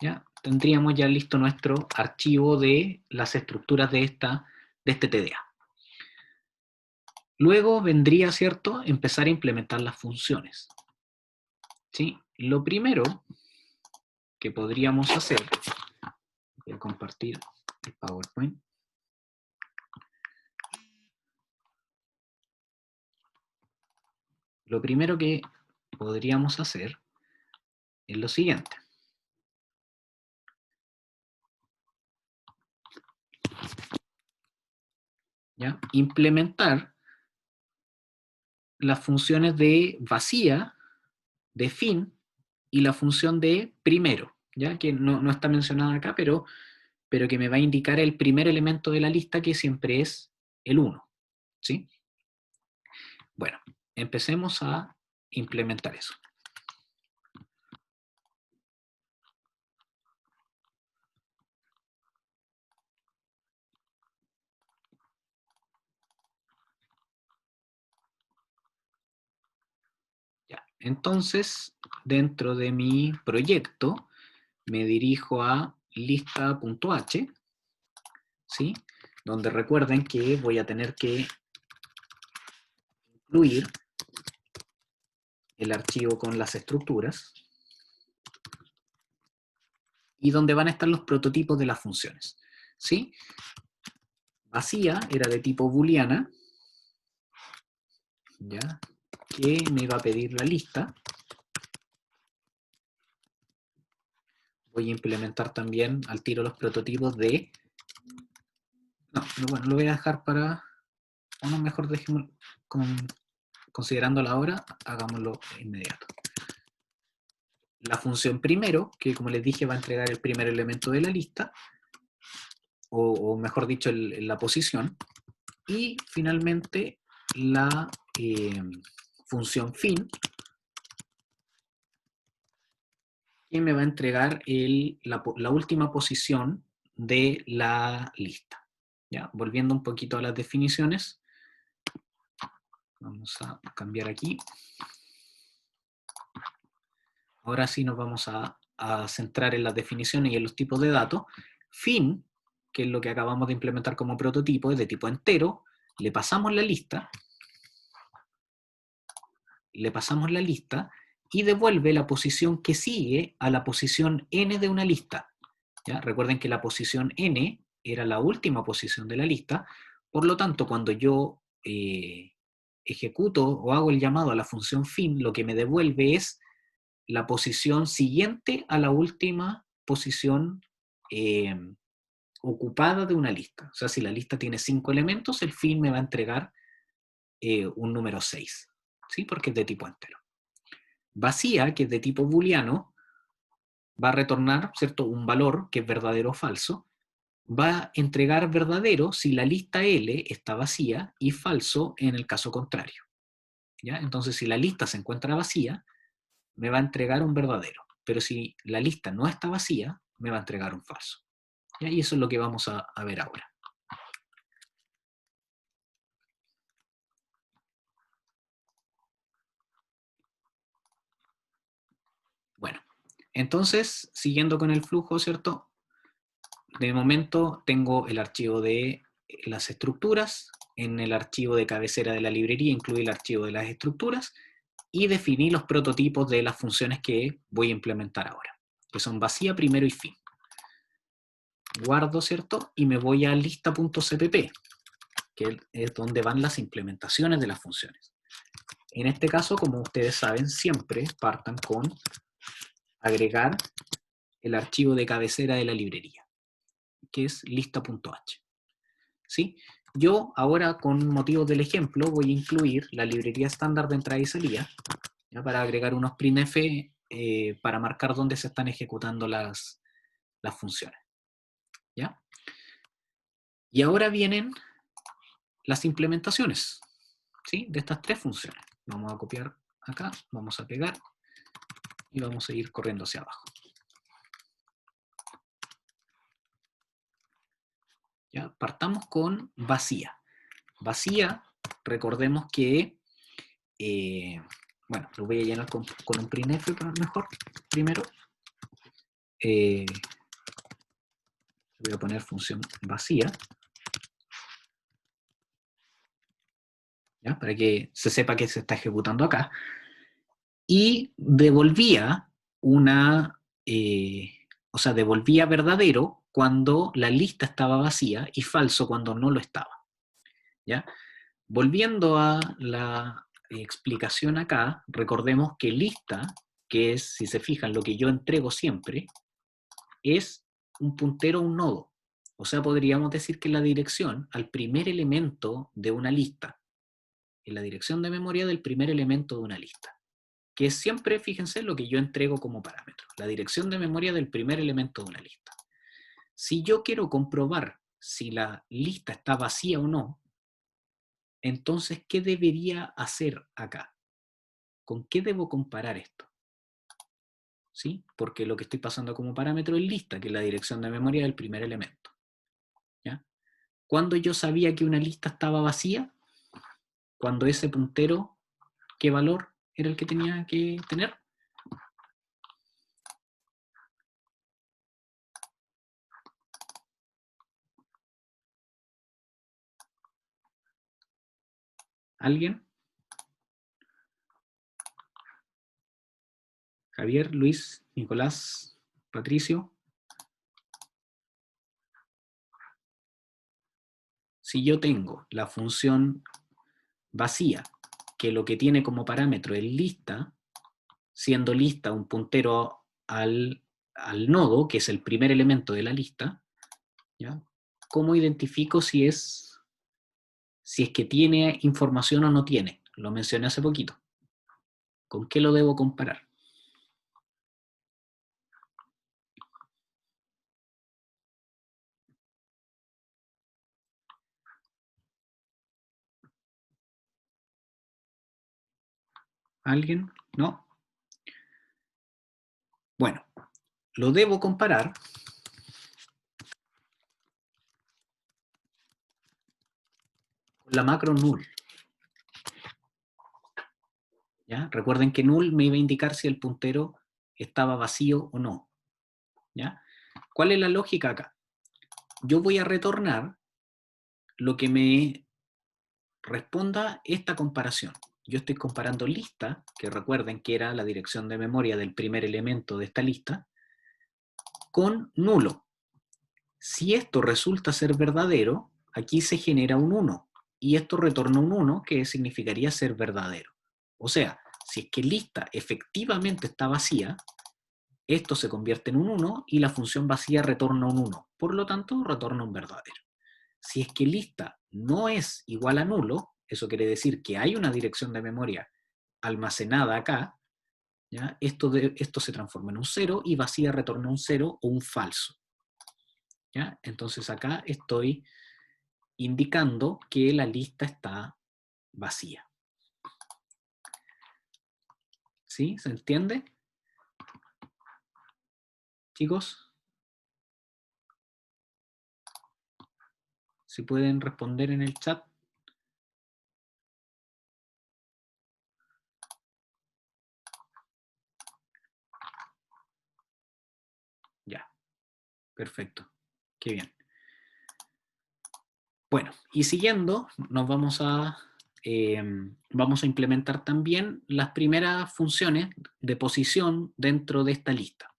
¿Ya? Tendríamos ya listo nuestro archivo de las estructuras de este TDA. Luego vendría, ¿cierto?, empezar a implementar las funciones. ¿Sí? Lo primero que podríamos hacer, voy a compartir el PowerPoint. Lo primero que podríamos hacer es lo siguiente. ¿Ya? Implementar las funciones de vacía, de fin, y la función de primero, ¿ya? Que no está mencionada acá, pero que me va a indicar el primer elemento de la lista, que siempre es el 1. ¿Sí? Bueno, empecemos a implementar eso. Ya, entonces, dentro de mi proyecto, me dirijo a lista.h, ¿sí? Donde recuerden que voy a tener que incluir el archivo con las estructuras y donde van a estar los prototipos de las funciones, ¿sí? Vacía era de tipo booleana, ¿ya? Que me iba a pedir la lista. Voy a implementar también al tiro los prototipos de... No, bueno, lo voy a dejar para... Bueno, mejor dejémoslo considerando la hora, hagámoslo de inmediato. La función primero, que como les dije va a entregar el primer elemento de la lista, o mejor dicho, la posición, y finalmente la función fin, que me va a entregar la última posición de la lista. ¿Ya? Volviendo un poquito a las definiciones, Vamos a cambiar aquí. Ahora sí nos vamos a centrar en las definiciones y en los tipos de datos. Fin, que es lo que acabamos de implementar como prototipo, es de tipo entero. Le pasamos la lista y devuelve la posición que sigue a la posición n de una lista. ¿Ya? Recuerden que la posición n era la última posición de la lista, por lo tanto, cuando yo ejecuto o hago el llamado a la función fin, lo que me devuelve es la posición siguiente a la última posición ocupada de una lista. O sea, si la lista tiene 5 elementos, el fin me va a entregar un número 6, ¿sí? Porque es de tipo entero. Vacía, que es de tipo booleano, va a retornar, ¿cierto?, un valor que es verdadero o falso. Va a entregar verdadero si la lista L está vacía y falso en el caso contrario. ¿Ya? Entonces, si la lista se encuentra vacía, me va a entregar un verdadero. Pero si la lista no está vacía, me va a entregar un falso. ¿Ya? Y eso es lo que vamos a ver ahora. Bueno, entonces, siguiendo con el flujo, ¿cierto? De momento tengo el archivo de las estructuras. En el archivo de cabecera de la librería incluye el archivo de las estructuras y definí los prototipos de las funciones que voy a implementar ahora, que son vacía, primero y fin. Guardo, ¿cierto? Y me voy a lista.cpp, que es donde van las implementaciones de las funciones. En este caso, como ustedes saben, siempre partan con agregar el archivo de cabecera de la librería, que es lista.h. ¿Sí? Yo ahora, con motivos del ejemplo, voy a incluir la librería estándar de entrada y salida, ¿ya? Para agregar unos printf para marcar dónde se están ejecutando las funciones. ¿Ya? Y ahora vienen las implementaciones, ¿sí? De estas tres funciones. Vamos a copiar acá, vamos a pegar y vamos a ir corriendo hacia abajo. ¿Ya? Partamos con vacía. Vacía, recordemos que, bueno, lo voy a llenar con un printf mejor, primero. Voy a poner función vacía, ¿ya? Para que se sepa que se está ejecutando acá. Y devolvía devolvía verdadero cuando la lista estaba vacía y falso cuando no lo estaba. ¿Ya? Volviendo a la explicación acá, recordemos que lista, que es, si se fijan, lo que yo entrego siempre, es un puntero a un nodo. O sea, podríamos decir que la dirección al primer elemento de una lista, en la dirección de memoria del primer elemento de una lista, que es siempre, fíjense, lo que yo entrego como parámetro, la dirección de memoria del primer elemento de una lista. Si yo quiero comprobar si la lista está vacía o no, entonces, ¿qué debería hacer acá? ¿Con qué debo comparar esto? ¿Sí? Porque lo que estoy pasando como parámetro es lista, que es la dirección de memoria del primer elemento. ¿Ya? ¿Cuándo yo sabía que una lista estaba vacía? Cuando ese puntero, ¿qué valor era el que tenía que tener? ¿Alguien? Javier, Luis, Nicolás, Patricio. Si yo tengo la función vacía, que lo que tiene como parámetro es lista, siendo lista un puntero al nodo, que es el primer elemento de la lista, ¿ya? ¿Cómo identifico si es que tiene información o no tiene? Lo mencioné hace poquito. ¿Con qué lo debo comparar? ¿Alguien? ¿No? Bueno, lo debo comparar con la macro null. ¿Ya? Recuerden que null me iba a indicar si el puntero estaba vacío o no. ¿Ya? ¿Cuál es la lógica acá? Yo voy a retornar lo que me responda esta comparación. Yo estoy comparando lista, que recuerden que era la dirección de memoria del primer elemento de esta lista, con nulo. Si esto resulta ser verdadero, aquí se genera un 1, y esto retorna un 1, que significaría ser verdadero. O sea, si es que lista efectivamente está vacía, esto se convierte en un 1 y la función vacía retorna un 1. Por lo tanto, retorna un verdadero. Si es que lista no es igual a nulo, eso quiere decir que hay una dirección de memoria almacenada acá, ¿ya? Esto se transforma en un 0 y vacía retorna un 0 o un falso. ¿Ya? Entonces acá estoy indicando que la lista está vacía. ¿Sí? ¿Se entiende? Chicos, si pueden responder en el chat. Ya, perfecto. Qué bien. Bueno, y siguiendo, nos vamos a implementar también las primeras funciones de posición dentro de esta lista.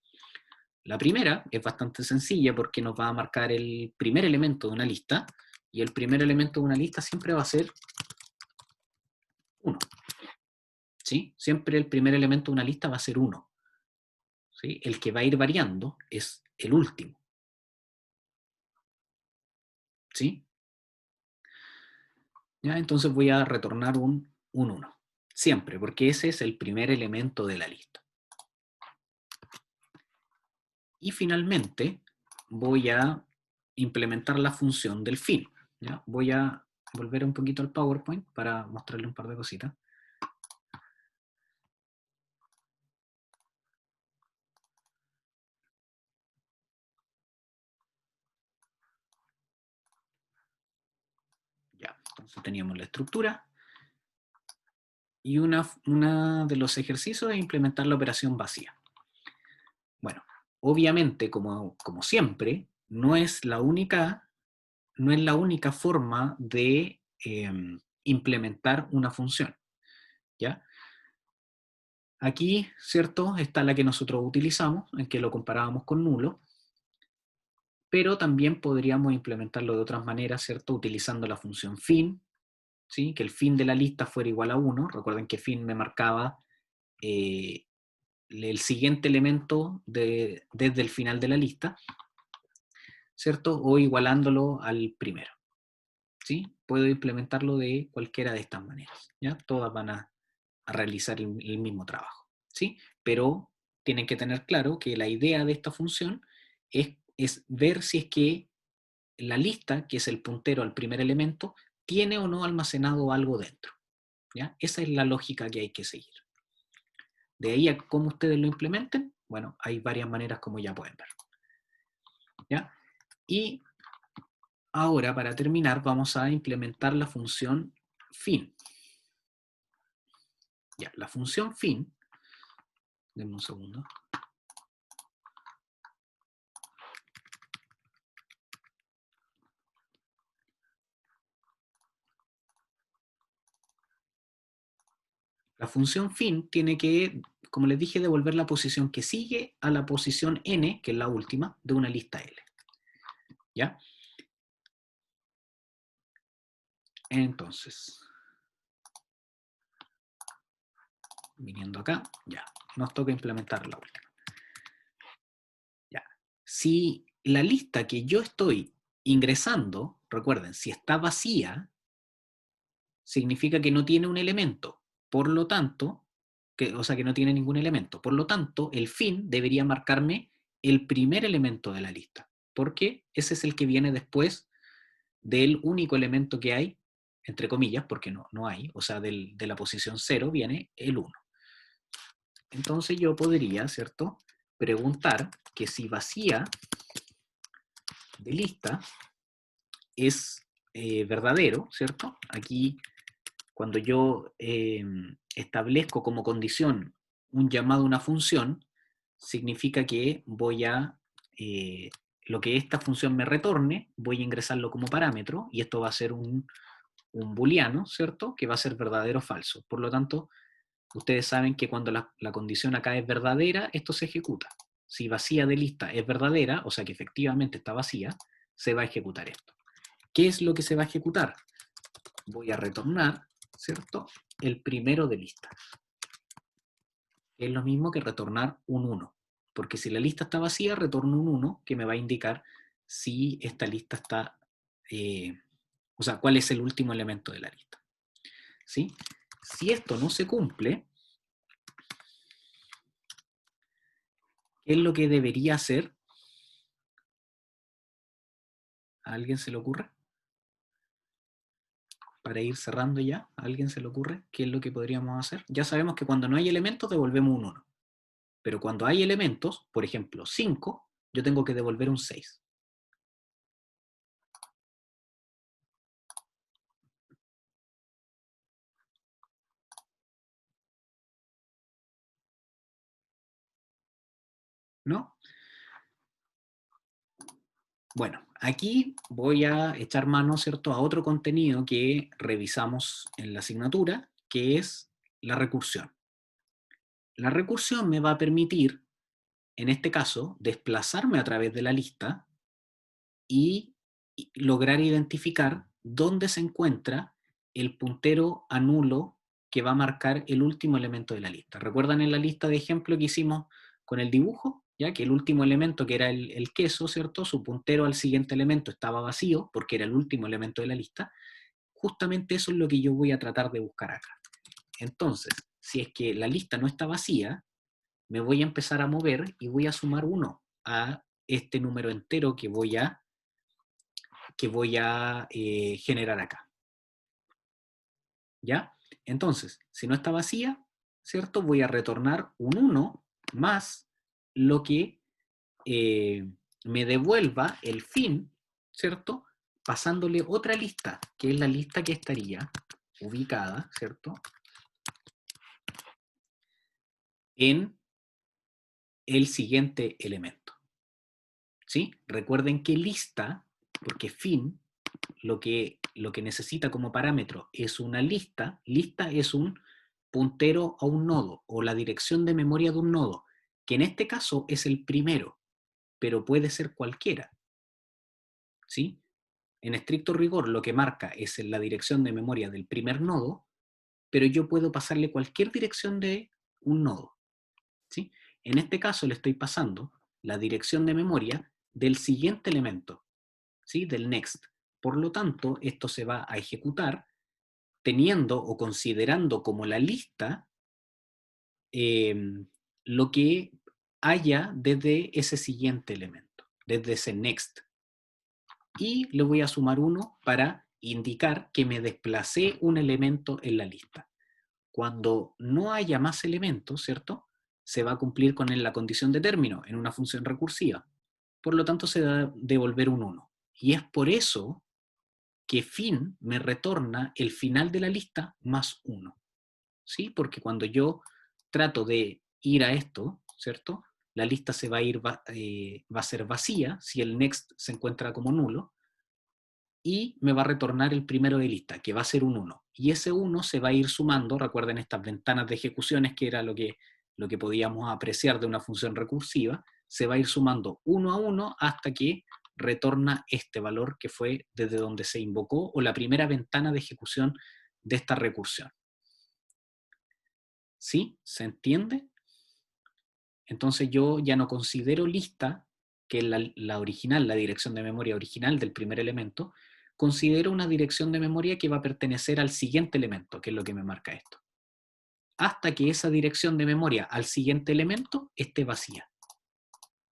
La primera es bastante sencilla porque nos va a marcar el primer elemento de una lista, y el primer elemento de una lista siempre va a ser 1. ¿Sí? Siempre el primer elemento de una lista va a ser 1. ¿Sí? El que va a ir variando es el último. ¿Sí? ¿Ya? Entonces voy a retornar un 1. Siempre, porque ese es el primer elemento de la lista. Y finalmente voy a implementar la función del fin. ¿Ya? Voy a volver un poquito al PowerPoint para mostrarle un par de cositas. Ya, entonces teníamos la estructura. Y una de los ejercicios es implementar la operación vacía. Bueno, obviamente, como siempre, no es la única forma de implementar una función. ¿Ya? Aquí, ¿cierto? Está la que nosotros utilizamos, en que lo comparábamos con nulo, pero también podríamos implementarlo de otras maneras, ¿cierto? Utilizando la función fin, ¿sí? Que el fin de la lista fuera igual a 1. Recuerden que fin me marcaba el siguiente elemento desde el final de la lista, ¿cierto? O igualándolo al primero. ¿Sí? Puedo implementarlo de cualquiera de estas maneras, ¿ya? Todas van a realizar el mismo trabajo, ¿sí? Pero tienen que tener claro que la idea de esta función es ver si es que la lista, que es el puntero al primer elemento, tiene o no almacenado algo dentro, ¿ya? Esa es la lógica que hay que seguir. De ahí a cómo ustedes lo implementen, bueno, hay varias maneras como ya pueden ver, ¿ya? Y ahora, para terminar, vamos a implementar la función fin. Ya, la función fin, denme un segundo. La función fin tiene que, como les dije, devolver la posición que sigue a la posición n, que es la última, de una lista L. ¿Ya? Entonces, viniendo acá, ya, nos toca implementar la última. Ya. Si la lista que yo estoy ingresando, recuerden, si está vacía, significa que no tiene un elemento. Por lo tanto, que no tiene ningún elemento. Por lo tanto, el fin debería marcarme el primer elemento de la lista, porque ese es el que viene después del único elemento que hay, entre comillas, porque no hay, o sea, de la posición 0 viene el 1. Entonces yo podría, ¿cierto?, preguntar que si vacía de lista es verdadero, ¿cierto? Aquí cuando yo establezco como condición un llamado a una función, significa que voy a, lo que esta función me retorne, voy a ingresarlo como parámetro, y esto va a ser un booleano, ¿cierto? Que va a ser verdadero o falso. Por lo tanto, ustedes saben que cuando la condición acá es verdadera, esto se ejecuta. Si vacía de lista es verdadera, o sea que efectivamente está vacía, se va a ejecutar esto. ¿Qué es lo que se va a ejecutar? Voy a retornar, ¿cierto? El primero de lista. Es lo mismo que retornar un 1. Porque si la lista está vacía, retorno un 1, que me va a indicar si esta lista está, o sea, cuál es el último elemento de la lista. ¿Sí? Si esto no se cumple, ¿qué es lo que debería hacer? ¿A alguien se le ocurre? Para ir cerrando ya, ¿a alguien se le ocurre qué es lo que podríamos hacer? Ya sabemos que cuando no hay elementos devolvemos un 1. Pero cuando hay elementos, por ejemplo 5, yo tengo que devolver un 6. ¿No? Bueno, aquí voy a echar mano, ¿cierto?, a otro contenido que revisamos en la asignatura, que es la recursión. La recursión me va a permitir, en este caso, desplazarme a través de la lista y lograr identificar dónde se encuentra el puntero a nulo que va a marcar el último elemento de la lista. ¿Recuerdan en la lista de ejemplo que hicimos con el dibujo? ¿Ya? Que el último elemento, que era el queso, ¿cierto? Su puntero al siguiente elemento estaba vacío, porque era el último elemento de la lista. Justamente eso es lo que yo voy a tratar de buscar acá. Entonces, si es que la lista no está vacía, me voy a empezar a mover y voy a sumar 1 a este número entero que voy a generar acá. ¿Ya? Entonces, si no está vacía, ¿cierto? Voy a retornar un 1 más lo que me devuelva el fin, ¿cierto? Pasándole otra lista, que es la lista que estaría ubicada, ¿cierto?, en el siguiente elemento. ¿Sí? Recuerden que lista, porque fin, lo que necesita como parámetro es una lista. Lista es un puntero a un nodo, o la dirección de memoria de un nodo, que en este caso es el primero, pero puede ser cualquiera. ¿Sí? En estricto rigor, lo que marca es la dirección de memoria del primer nodo, pero yo puedo pasarle cualquier dirección de un nodo. ¿Sí? En este caso le estoy pasando la dirección de memoria del siguiente elemento, ¿sí?, del next. Por lo tanto, esto se va a ejecutar teniendo o considerando como la lista lo que haya desde ese siguiente elemento, desde ese next. Y le voy a sumar 1 para indicar que me desplacé un elemento en la lista. Cuando no haya más elementos, ¿cierto?, se va a cumplir con la condición de término en una función recursiva. Por lo tanto, se va a devolver un 1. Y es por eso que fin me retorna el final de la lista más 1. ¿Sí? Porque cuando yo trato de ir a esto, ¿cierto?, la lista se va a ir, va a ser vacía si el next se encuentra como nulo, y me va a retornar el primero de lista, que va a ser un 1. Y ese 1 se va a ir sumando, recuerden estas ventanas de ejecuciones, que era lo que podíamos apreciar de una función recursiva, se va a ir sumando 1 a 1 hasta que retorna este valor que fue desde donde se invocó, o la primera ventana de ejecución de esta recursión. ¿Sí? ¿Se entiende? Entonces yo ya no considero lista, que es la original, la dirección de memoria original del primer elemento, considero una dirección de memoria que va a pertenecer al siguiente elemento, que es lo que me marca esto. Hasta que esa dirección de memoria al siguiente elemento esté vacía,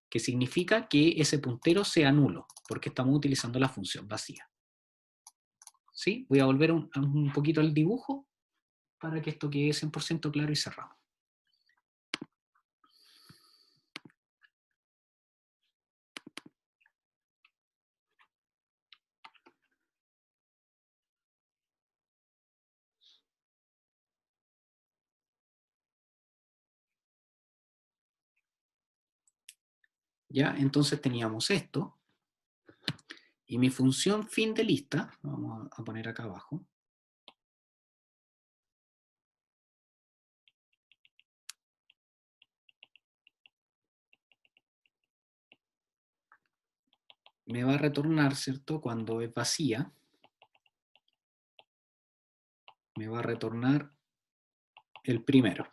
que significa que ese puntero sea nulo, porque estamos utilizando la función vacía. ¿Sí? Voy a volver un poquito al dibujo para que esto quede 100% claro y cerrado. ¿Ya? Entonces teníamos esto. Y mi función fin de lista, vamos a poner acá abajo, me va a retornar, ¿cierto? Cuando es vacía, me va a retornar el primero.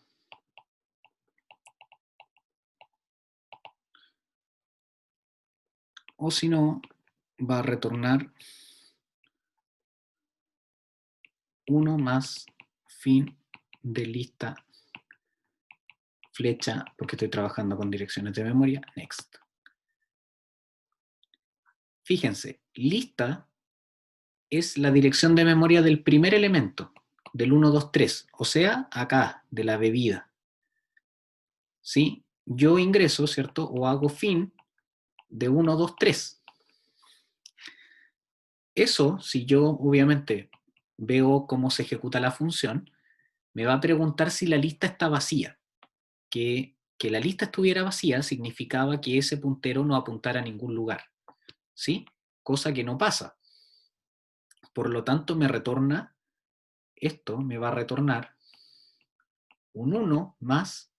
O si no, va a retornar 1 más fin de lista flecha, porque estoy trabajando con direcciones de memoria, next. Fíjense, lista es la dirección de memoria del primer elemento, del 1, 2, 3, o sea, acá, de la bebida. ¿Sí? Yo ingreso, ¿cierto? O hago fin de 1, 2, 3. Eso, si yo obviamente veo cómo se ejecuta la función, me va a preguntar si la lista está vacía. Que la lista estuviera vacía significaba que ese puntero no apuntara a ningún lugar. ¿Sí? Cosa que no pasa. Por lo tanto, me retorna, esto me va a retornar un 1 más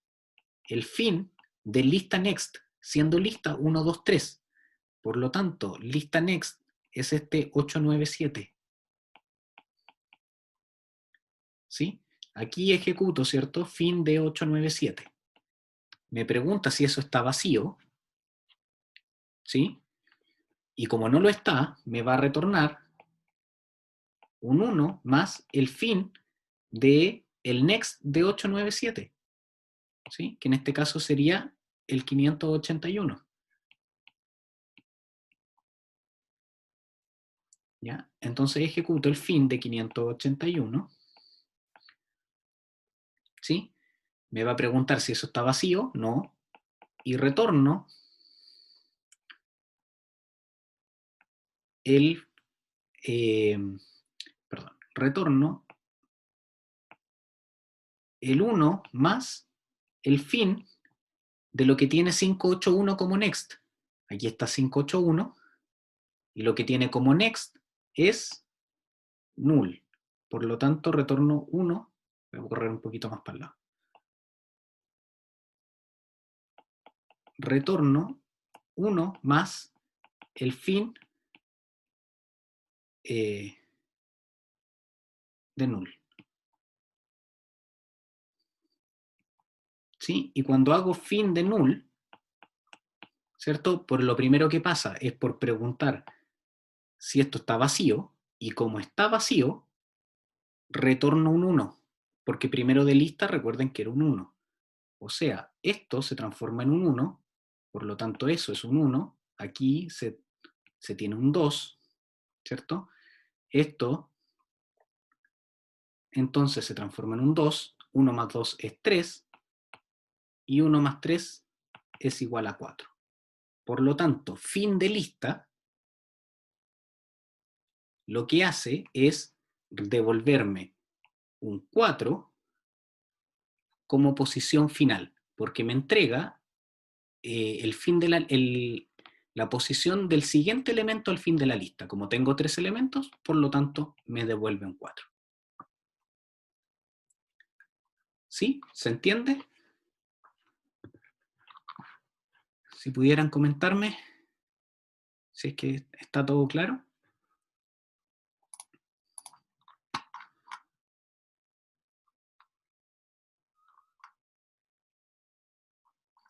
el fin de lista next, siendo lista 1, 2, 3. Por lo tanto, lista next es este 897. ¿Sí? Aquí ejecuto, ¿cierto? Fin de 897. Me pregunta si eso está vacío, ¿sí? Y como no lo está, me va a retornar un 1 más el fin de el next de 897, ¿sí? Que en este caso sería el 581. ¿Ya? Entonces ejecuto el fin de 581, ¿sí? Me va a preguntar si eso está vacío, no, y retorno el, retorno el 1 más el fin de lo que tiene 581 como next. Aquí está 581, y lo que tiene como next es null. Por lo tanto, retorno 1, voy a correr un poquito más para el lado. Retorno 1 más el fin de null. ¿Sí? Y cuando hago fin de null, ¿cierto? Por lo primero que pasa es por preguntar si esto está vacío, y como está vacío, retorno un 1, porque primero de lista recuerden que era un 1. O sea, esto se transforma en un 1, por lo tanto eso es un 1, aquí se tiene un 2, ¿cierto? Esto entonces se transforma en un 2, 1 más 2 es 3, y 1 más 3 es igual a 4. Por lo tanto, fin de lista lo que hace es devolverme un 4 como posición final, porque me entrega el fin de la posición del siguiente elemento al fin de la lista. Como tengo 3 elementos, por lo tanto, me devuelve un 4. ¿Sí? ¿Se entiende? Si pudieran comentarme, si es que está todo claro.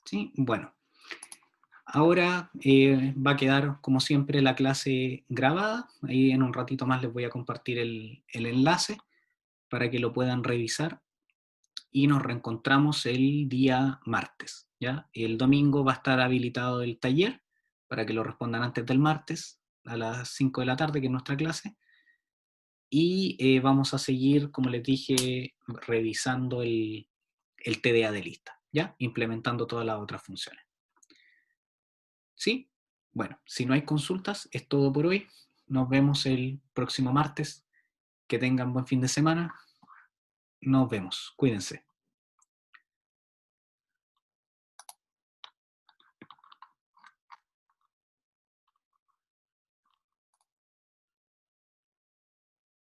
¿Sí? Bueno. Ahora va a quedar, como siempre, la clase grabada. Ahí en un ratito más les voy a compartir el enlace para que lo puedan revisar. Y nos reencontramos el día martes, ¿ya? El domingo va a estar habilitado el taller para que lo respondan antes del martes a las 5 de la tarde, que es nuestra clase. Y vamos a seguir, como les dije, revisando el TDA de lista, ¿ya? Implementando todas las otras funciones. ¿Sí? Bueno, si no hay consultas, es todo por hoy. Nos vemos el próximo martes. Que tengan buen fin de semana. Nos vemos. Cuídense.